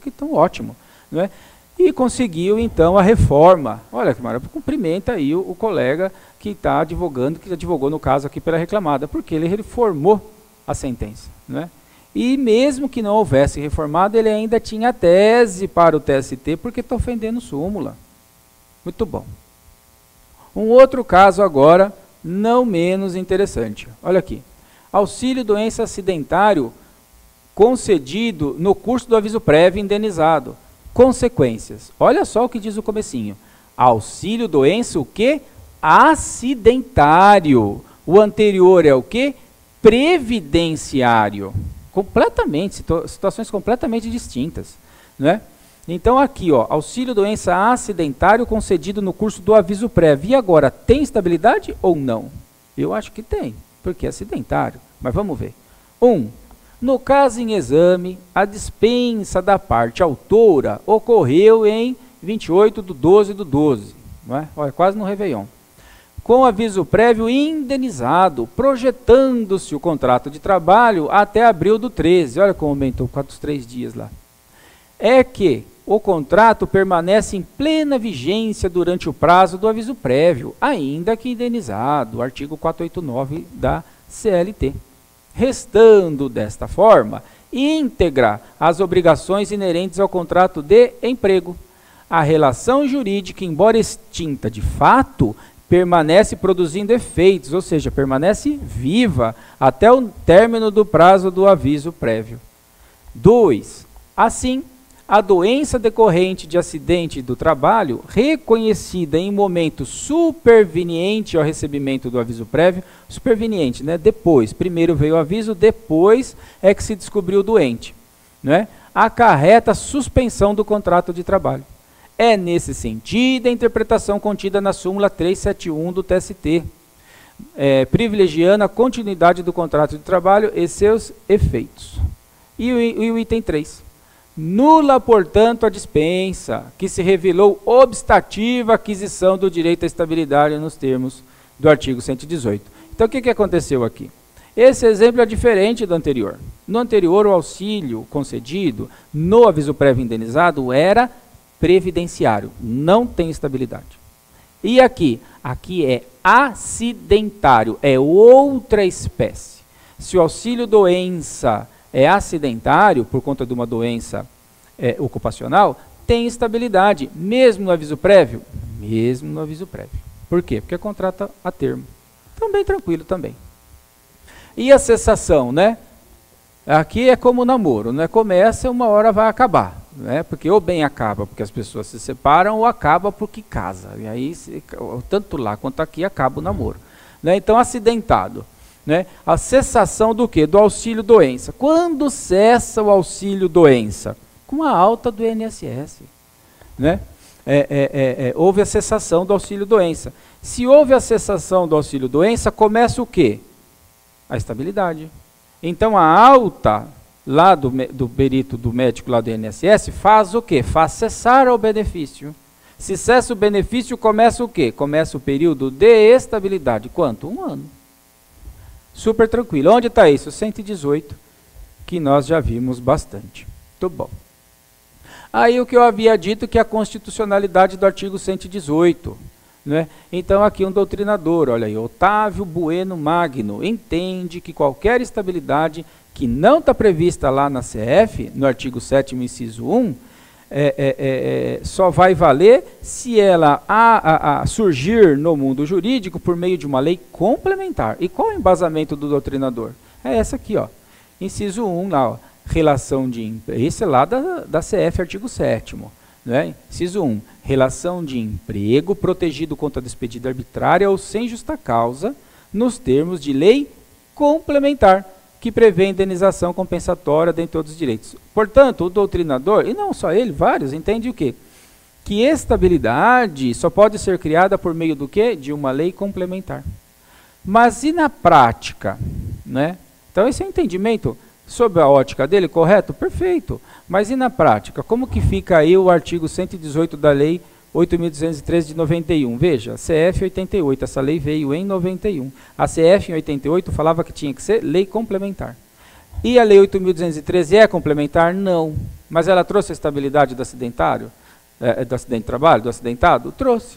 A: então ótimo. Não é? E conseguiu, então, a reforma. Olha que maravilha, cumprimenta aí o colega que está advogando, que advogou no caso aqui pela reclamada, porque ele reformou a sentença. Né? E mesmo que não houvesse reformado, ele ainda tinha tese para o TST, porque está ofendendo súmula. Muito bom. Um outro caso agora, não menos interessante. Olha aqui. Auxílio doença acidentário concedido no curso do aviso prévio indenizado. Consequências. Olha só o que diz o comecinho. Auxílio doença o quê? Acidentário. O anterior é o quê? Previdenciário. Completamente, situações completamente distintas. Não é? Então aqui, ó, auxílio doença acidentário concedido no curso do aviso prévio. E agora, tem estabilidade ou não? Eu acho que tem, porque é acidentário. Mas vamos ver. 1. No caso em exame, a dispensa da parte autora ocorreu em 28/12/12. Não é? Olha, quase no Réveillon. Com aviso prévio indenizado, projetando-se o contrato de trabalho até abril do 13. Olha como aumentou, 4 3 dias lá. É que o contrato permanece em plena vigência durante o prazo do aviso prévio, ainda que indenizado, artigo 489 da CLT, restando desta forma íntegra as obrigações inerentes ao contrato de emprego. A relação jurídica, embora extinta de fato, permanece produzindo efeitos, ou seja, permanece viva até o término do prazo do aviso prévio. 2. Assim, a doença decorrente de acidente do trabalho, reconhecida em momento superveniente ao recebimento do aviso prévio, superveniente, né? Depois, primeiro veio o aviso, depois é que se descobriu o doente, né? Acarreta suspensão do contrato de trabalho. É nesse sentido a interpretação contida na súmula 371 do TST, privilegiando a continuidade do contrato de trabalho e seus efeitos. E o item 3. Nula, portanto, a dispensa, que se revelou obstativa à aquisição do direito à estabilidade nos termos do artigo 118. Então, o que aconteceu aqui? Esse exemplo é diferente do anterior. No anterior, o auxílio concedido no aviso prévio indenizado era previdenciário, não tem estabilidade. E aqui? Aqui é acidentário, é outra espécie. Se o auxílio doença é acidentário, por conta de uma doença ocupacional, tem estabilidade, mesmo no aviso prévio? Mesmo no aviso prévio. Por quê? Porque contrata a termo. Também tranquilo também. E a cessação, né? Aqui é como o namoro, né? Começa, uma hora vai acabar, né? Porque ou bem acaba porque as pessoas se separam, ou acaba porque casa. E aí, tanto lá quanto aqui, acaba o namoro, né? Então, acidentado. Né? A cessação do quê? Do auxílio doença. Quando cessa o auxílio doença? Com a alta do INSS. Né? Houve a cessação do auxílio doença. Se houve a cessação do auxílio doença, começa o quê? A estabilidade. Então a alta lá do perito, do médico lá do INSS, faz o quê? Faz cessar o benefício. Se cessa o benefício, começa o quê? Começa o período de estabilidade. Quanto? 1 ano. Super tranquilo. Onde está isso? 118, que nós já vimos bastante. Muito bom. Aí o que eu havia dito, que é a constitucionalidade do artigo 118. Né? Então aqui um doutrinador, olha aí, Otávio Bueno Magno, entende que qualquer estabilidade que não está prevista lá na CF, no artigo 7º, inciso 1, só vai valer se ela surgir no mundo jurídico por meio de uma lei complementar. E qual é o embasamento do doutrinador? É essa aqui, ó, inciso 1, lá, ó, relação de emprego, esse é lá da CF, artigo 7º. Né? Inciso 1, relação de emprego protegido contra despedida arbitrária ou sem justa causa, nos termos de lei complementar, que prevê indenização compensatória dentre outros direitos. Portanto, o doutrinador, e não só ele, vários, entende o quê? Que estabilidade só pode ser criada por meio do quê? De uma lei complementar. Mas e na prática? Né? Então, esse é o entendimento sob a ótica dele, correto? Perfeito. Mas e na prática? Como que fica aí o artigo 118 da Lei 8.213 de 91? Veja, CF 88, essa lei veio em 91. A CF em 88 falava que tinha que ser lei complementar. E a Lei 8.213 é complementar? Não. Mas ela trouxe a estabilidade do acidentário? Do acidente de trabalho? Do acidentado? Trouxe.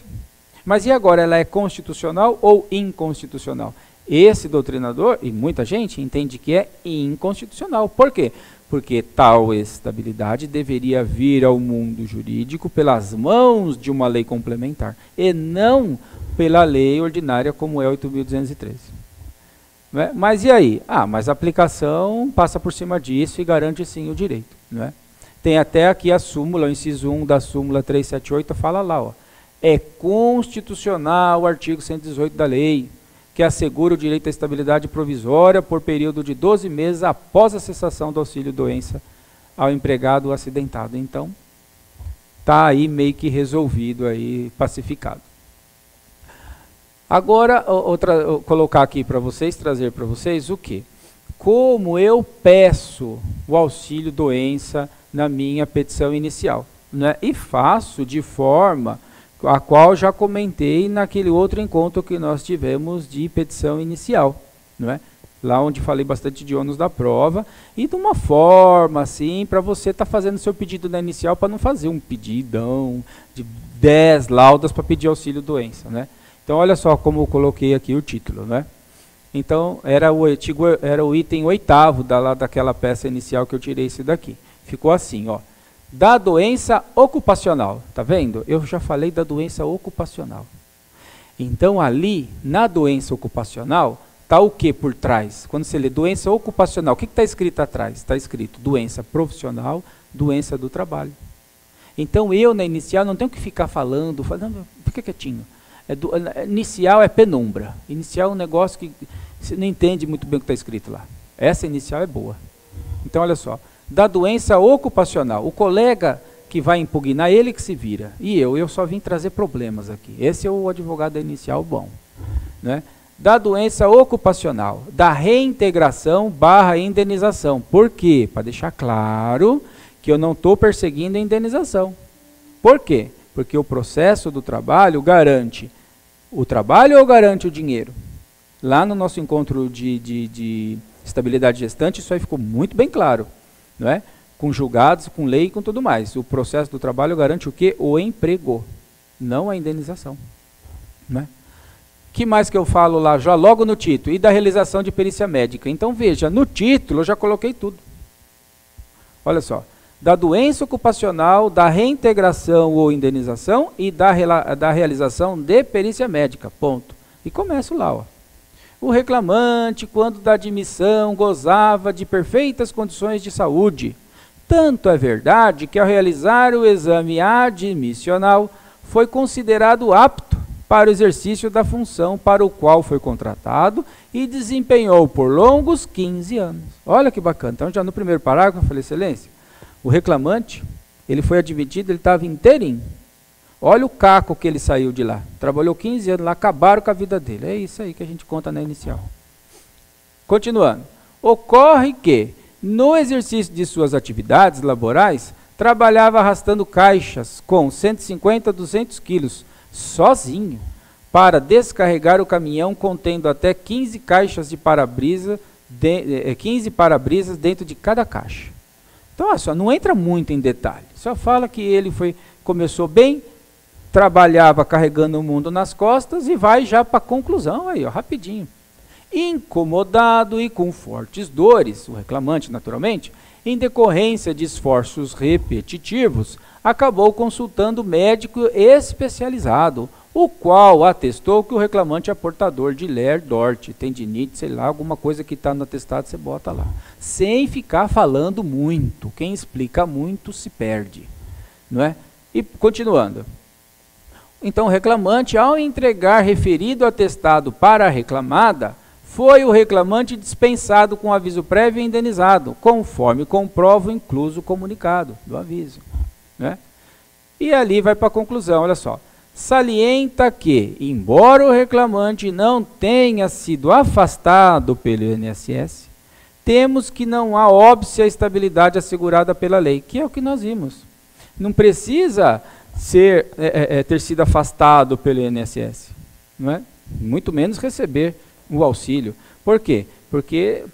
A: Mas e agora, ela é constitucional ou inconstitucional? Esse doutrinador, e muita gente, entende que é inconstitucional. Por quê? Porque tal estabilidade deveria vir ao mundo jurídico pelas mãos de uma lei complementar, e não pela lei ordinária como é 8.213. Né? Mas e aí? Mas a aplicação passa por cima disso e garante sim o direito. Né? Tem até aqui a súmula, o inciso 1 da súmula 378, fala lá, ó, é constitucional o artigo 118 da lei, que assegura o direito à estabilidade provisória por período de 12 meses após a cessação do auxílio-doença ao empregado acidentado. Então, está aí meio que resolvido, aí, pacificado. Agora, colocar aqui para vocês, trazer para vocês o quê? Como eu peço o auxílio-doença na minha petição inicial. Né? E faço de forma a qual já comentei naquele outro encontro que nós tivemos de petição inicial. Não é? lá onde falei bastante de ônus da prova, e de uma forma assim, para você estar fazendo seu pedido na inicial, para não fazer um pedidão de 10 laudas para pedir auxílio doença, né? Então olha só como eu coloquei aqui o título, né? Então era o item 8º daquela peça inicial que eu tirei isso daqui. Ficou assim, ó. Da doença ocupacional, tá vendo? Eu já falei da doença ocupacional. Então ali, na doença ocupacional, está o que por trás? Quando você lê doença ocupacional, o que está escrito atrás? Está escrito doença profissional, doença do trabalho. Então eu, na inicial, não tenho que ficar falando, fica quietinho. Inicial é penumbra. Inicial é um negócio que você não entende muito bem o que está escrito lá. Essa inicial é boa. Então, olha só. Da doença ocupacional, o colega que vai impugnar, ele que se vira. E eu só vim trazer problemas aqui. Esse é o advogado inicial bom, né? Da doença ocupacional, da reintegração / indenização. Por quê? Para deixar claro que eu não estou perseguindo a indenização. Por quê? Porque o processo do trabalho garante o trabalho ou garante o dinheiro? Lá no nosso encontro de estabilidade gestante, isso aí ficou muito bem claro, não é? Com julgados, com lei e com tudo mais. O processo do trabalho garante o quê? O emprego, não a indenização, não é? Que mais que eu falo lá, já logo no título? E da realização de perícia médica. Então veja, no título eu já coloquei tudo. Olha só. Da doença ocupacional, da reintegração ou indenização e da realização de perícia médica, ponto. E começo lá, ó. O reclamante, quando da admissão, gozava de perfeitas condições de saúde. Tanto é verdade que ao realizar o exame admissional, foi considerado apto para o exercício da função para o qual foi contratado e desempenhou por longos 15 anos. Olha que bacana. Então já no primeiro parágrafo eu falei, excelência, o reclamante, ele foi admitido, ele estava inteirinho. Olha o caco que ele saiu de lá. Trabalhou 15 anos lá, acabaram com a vida dele. É isso aí que a gente conta na inicial. Continuando. Ocorre que, no exercício de suas atividades laborais, trabalhava arrastando caixas com 150 a 200 quilos, sozinho, para descarregar o caminhão contendo até 15 caixas de para-brisa, 15 para-brisas dentro de cada caixa. Então, olha só, não entra muito em detalhe. Só fala que ele começou bem, trabalhava carregando o mundo nas costas e vai já para a conclusão aí, ó, rapidinho. Incomodado e com fortes dores, o reclamante naturalmente, em decorrência de esforços repetitivos, acabou consultando médico especializado, o qual atestou que o reclamante é portador de Ler-Dort, tendinite, sei lá, alguma coisa que está no atestado, você bota lá. Sem ficar falando muito. Quem explica muito se perde, não é? E continuando. Então o reclamante, ao entregar referido atestado para a reclamada, foi o reclamante dispensado com aviso prévio e indenizado, conforme comprova o incluso comunicado do aviso, né? E ali vai para a conclusão, olha só. Salienta que, embora o reclamante não tenha sido afastado pelo INSS, temos que não há óbice à estabilidade assegurada pela lei, que é o que nós vimos. Não precisa ter sido afastado pelo INSS, não é? Muito menos receber o auxílio. Por quê? Porque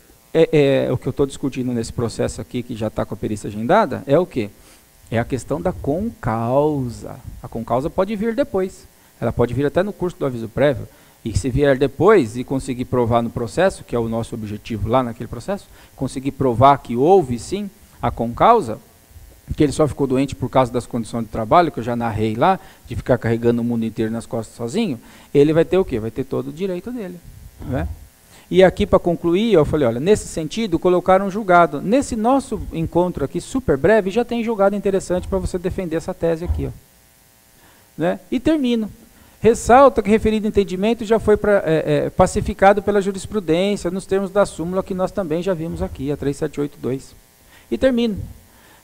A: o que eu estou discutindo nesse processo aqui, que já está com a perícia agendada, é o quê? É a questão da concausa. A concausa pode vir depois. Ela pode vir até no curso do aviso prévio. E se vier depois e conseguir provar no processo, que é o nosso objetivo lá naquele processo, conseguir provar que houve sim a concausa, que ele só ficou doente por causa das condições de trabalho, que eu já narrei lá, de ficar carregando o mundo inteiro nas costas sozinho, ele vai ter o quê? Vai ter todo o direito dele, né? E aqui, para concluir, eu falei, olha, nesse sentido, colocaram um julgado. Nesse nosso encontro aqui, super breve, já tem julgado interessante para você defender essa tese aqui, ó, né? E termino. Ressalta que referido entendimento já foi pacificado pela jurisprudência, nos termos da súmula que nós também já vimos aqui, a 3782. E termino.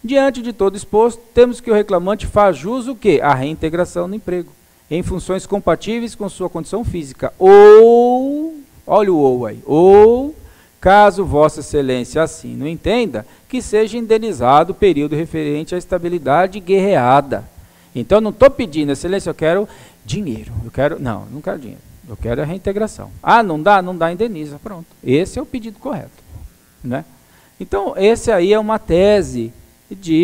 A: Diante de todo exposto, temos que o reclamante faz jus o quê? A reintegração no emprego, em funções compatíveis com sua condição física. Ou, olha o ou aí, ou, caso Vossa Excelência assim não entenda, que seja indenizado o período referente à estabilidade guerreada. Então, não estou pedindo, Excelência, eu quero dinheiro. Não quero dinheiro. Eu quero a reintegração. Ah, não dá? Não dá, indeniza. Pronto. Esse é o pedido correto. Né? Então, esse aí é uma tese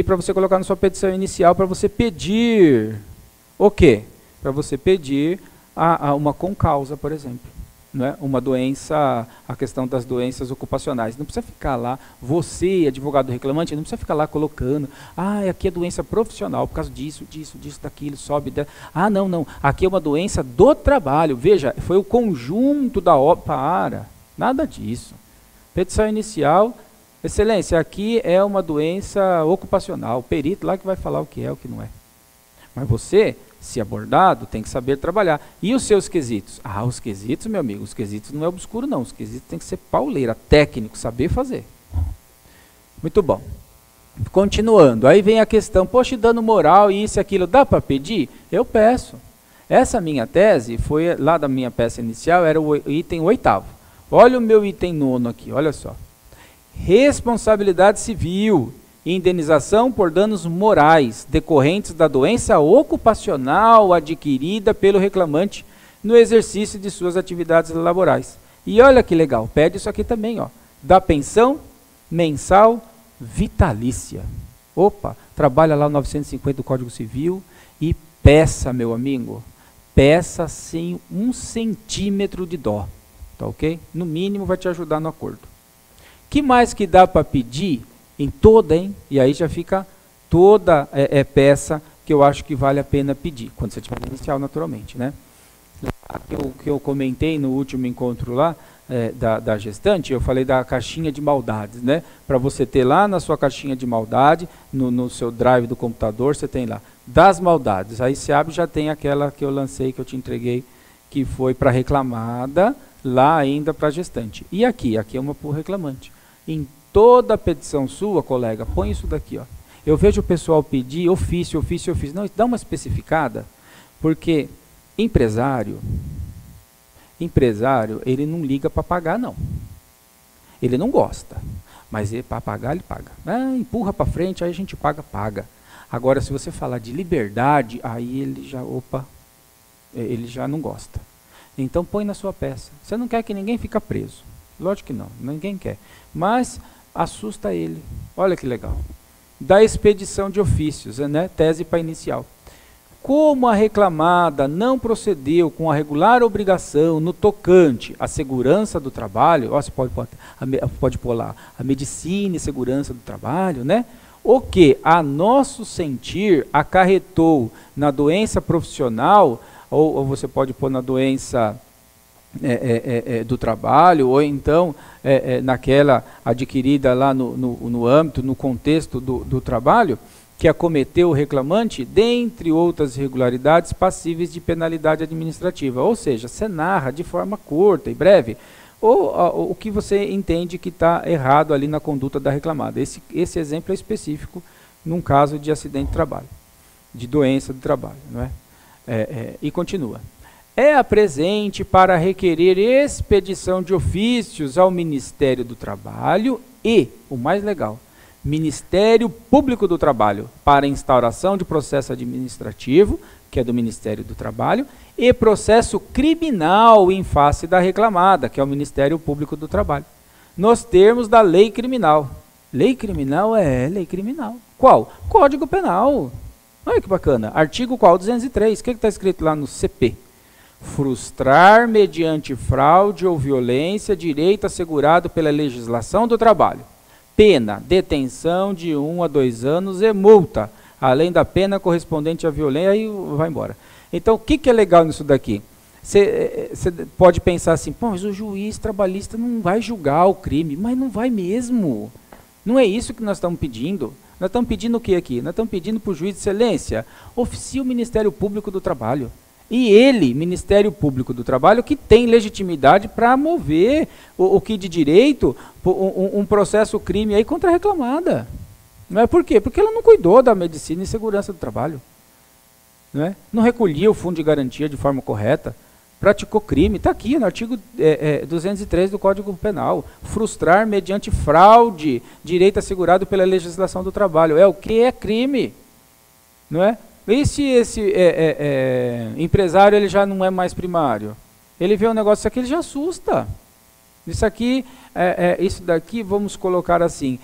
A: para você colocar na sua petição inicial, para você pedir o quê? Para você pedir uma concausa, por exemplo. Né? Uma doença, a questão das doenças ocupacionais. Não precisa ficar lá, você, advogado reclamante, não precisa ficar lá colocando, aqui é doença profissional, por causa disso, daquilo, sobe. Não, aqui é uma doença do trabalho. Veja, foi o conjunto da obra. Nada disso. Petição inicial, excelência, aqui é uma doença ocupacional. O perito lá que vai falar o que é, o que não é. Mas você, se abordado, tem que saber trabalhar. E os seus quesitos? Os quesitos, meu amigo, os quesitos não é obscuro não, os quesitos tem que ser pauleira, técnico, saber fazer. Muito bom. Continuando, aí vem a questão, poxa, dano moral e isso e aquilo, dá para pedir? Eu peço. Essa minha tese, foi lá da minha peça inicial, era o item 8º. Olha o meu item 9º aqui, olha só. Responsabilidade civil. Indenização por danos morais decorrentes da doença ocupacional adquirida pelo reclamante no exercício de suas atividades laborais. E olha que legal, pede isso aqui também, ó, da pensão mensal vitalícia. Opa, trabalha lá o 950 do Código Civil e peça, meu amigo, peça sem 1 centímetro de dó, tá ok? No mínimo vai te ajudar no acordo. Que mais que dá para pedir? Em toda, hein? E aí já fica toda peça que eu acho que vale a pena pedir, quando você tiver inicial, naturalmente, né? Que eu comentei no último encontro lá, da gestante, eu falei da caixinha de maldades, né? Para você ter lá na sua caixinha de maldade, no seu drive do computador, você tem lá, das maldades. Aí você abre, já tem aquela que eu lancei, que eu te entreguei, que foi para reclamada, lá ainda para gestante. E aqui é uma por reclamante. Em toda petição sua, colega, põe isso daqui, ó. Eu vejo o pessoal pedir ofício. Não, dá uma especificada, porque empresário, ele não liga para pagar, não. Ele não gosta, mas para pagar, ele paga. Empurra para frente, aí a gente paga. Agora, se você falar de liberdade, aí ele já não gosta. Então, põe na sua peça. Você não quer que ninguém fique preso. Lógico que não, ninguém quer. Mas assusta ele. Olha que legal. Da expedição de ofícios, né? Tese para inicial. Como a reclamada não procedeu com a regular obrigação no tocante à segurança do trabalho, você pode pôr lá, a medicina e segurança do trabalho, né? O que, a nosso sentir, acarretou na doença profissional, ou você pode pôr na doença do trabalho, ou então naquela adquirida lá no âmbito, no contexto do trabalho, que acometeu o reclamante, dentre outras irregularidades passíveis de penalidade administrativa. Ou seja, você narra de forma curta e breve o que você entende que está errado ali na conduta da reclamada. Esse exemplo é específico num caso de acidente de trabalho, de doença do trabalho, não é? E continua. É apresente para requerer expedição de ofícios ao Ministério do Trabalho e, o mais legal, Ministério Público do Trabalho, para instauração de processo administrativo, que é do Ministério do Trabalho, e processo criminal em face da reclamada, que é o Ministério Público do Trabalho, nos termos da lei criminal. Lei criminal é lei criminal. Qual? Código Penal. Olha que bacana. Artigo qual? 203. O que está escrito lá no CP? Frustrar mediante fraude ou violência direito assegurado pela legislação do trabalho. Pena, detenção de 1 a 2 anos e multa, além da pena correspondente à violência, aí vai embora. Então, o que é legal nisso daqui? Você pode pensar assim, pô, mas o juiz trabalhista não vai julgar o crime, mas não vai mesmo. Não é isso que nós estamos pedindo. Nós estamos pedindo o que aqui? Nós estamos pedindo para o juiz de excelência, oficie o Ministério Público do Trabalho. E ele, Ministério Público do Trabalho, que tem legitimidade para mover o que de direito, um processo crime aí contra a reclamada. Não é por quê? Porque ela não cuidou da medicina e segurança do trabalho. Não recolhia o fundo de garantia de forma correta, praticou crime. Está aqui no artigo 203 do Código Penal. Frustrar mediante fraude direito assegurado pela legislação do trabalho. É o que? É crime. Não é? E se esse empresário ele já não é mais primário? Ele vê um negócio aqui, ele já assusta. Isso daqui, vamos colocar assim,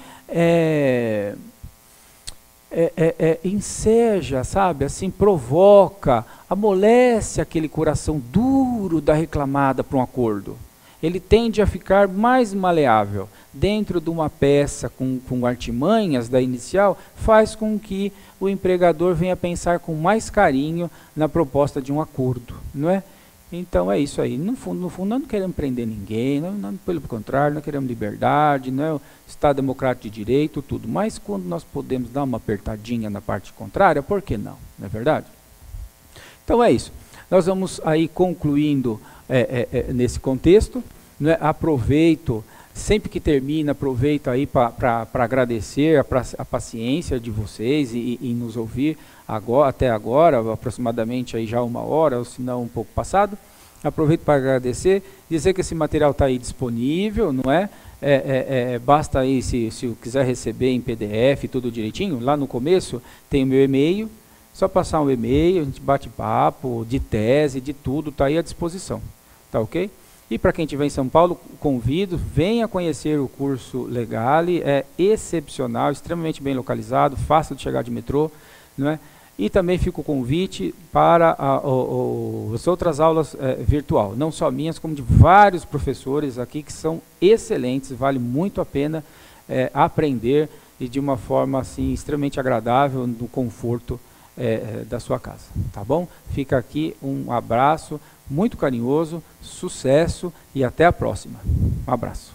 A: enseja, sabe, assim, provoca, amolece aquele coração duro da reclamada para um acordo. Ele tende a ficar mais maleável. Dentro de uma peça com artimanhas da inicial, faz com que o empregador venha pensar com mais carinho na proposta de um acordo, não é? Então é isso aí. No fundo, nós não queremos prender ninguém, pelo contrário, nós queremos liberdade, não é? Estado democrático de direito, tudo. Mas quando nós podemos dar uma apertadinha na parte contrária, por que não? Não é verdade? Então é isso. Nós vamos aí concluindo nesse contexto, né? Aproveito, sempre que termina, aproveito aí para agradecer a paciência de vocês e nos ouvir até agora, aproximadamente aí já 1 hora, ou se não um pouco passado. Aproveito para agradecer, dizer que esse material está aí disponível, não é? Basta aí, se quiser receber em PDF, tudo direitinho, lá no começo tem o meu e-mail, só passar um e-mail, a gente bate papo, de tese, de tudo, está aí à disposição, tá ok? E para quem estiver em São Paulo, convido, venha conhecer o curso Legale, é excepcional, extremamente bem localizado, fácil de chegar de metrô, não é? E também fica o convite para as outras aulas virtual, não só minhas, como de vários professores aqui que são excelentes, vale muito a pena aprender e de uma forma assim extremamente agradável, no conforto da sua casa, tá bom? Fica aqui um abraço muito carinhoso, sucesso e até a próxima. Um abraço.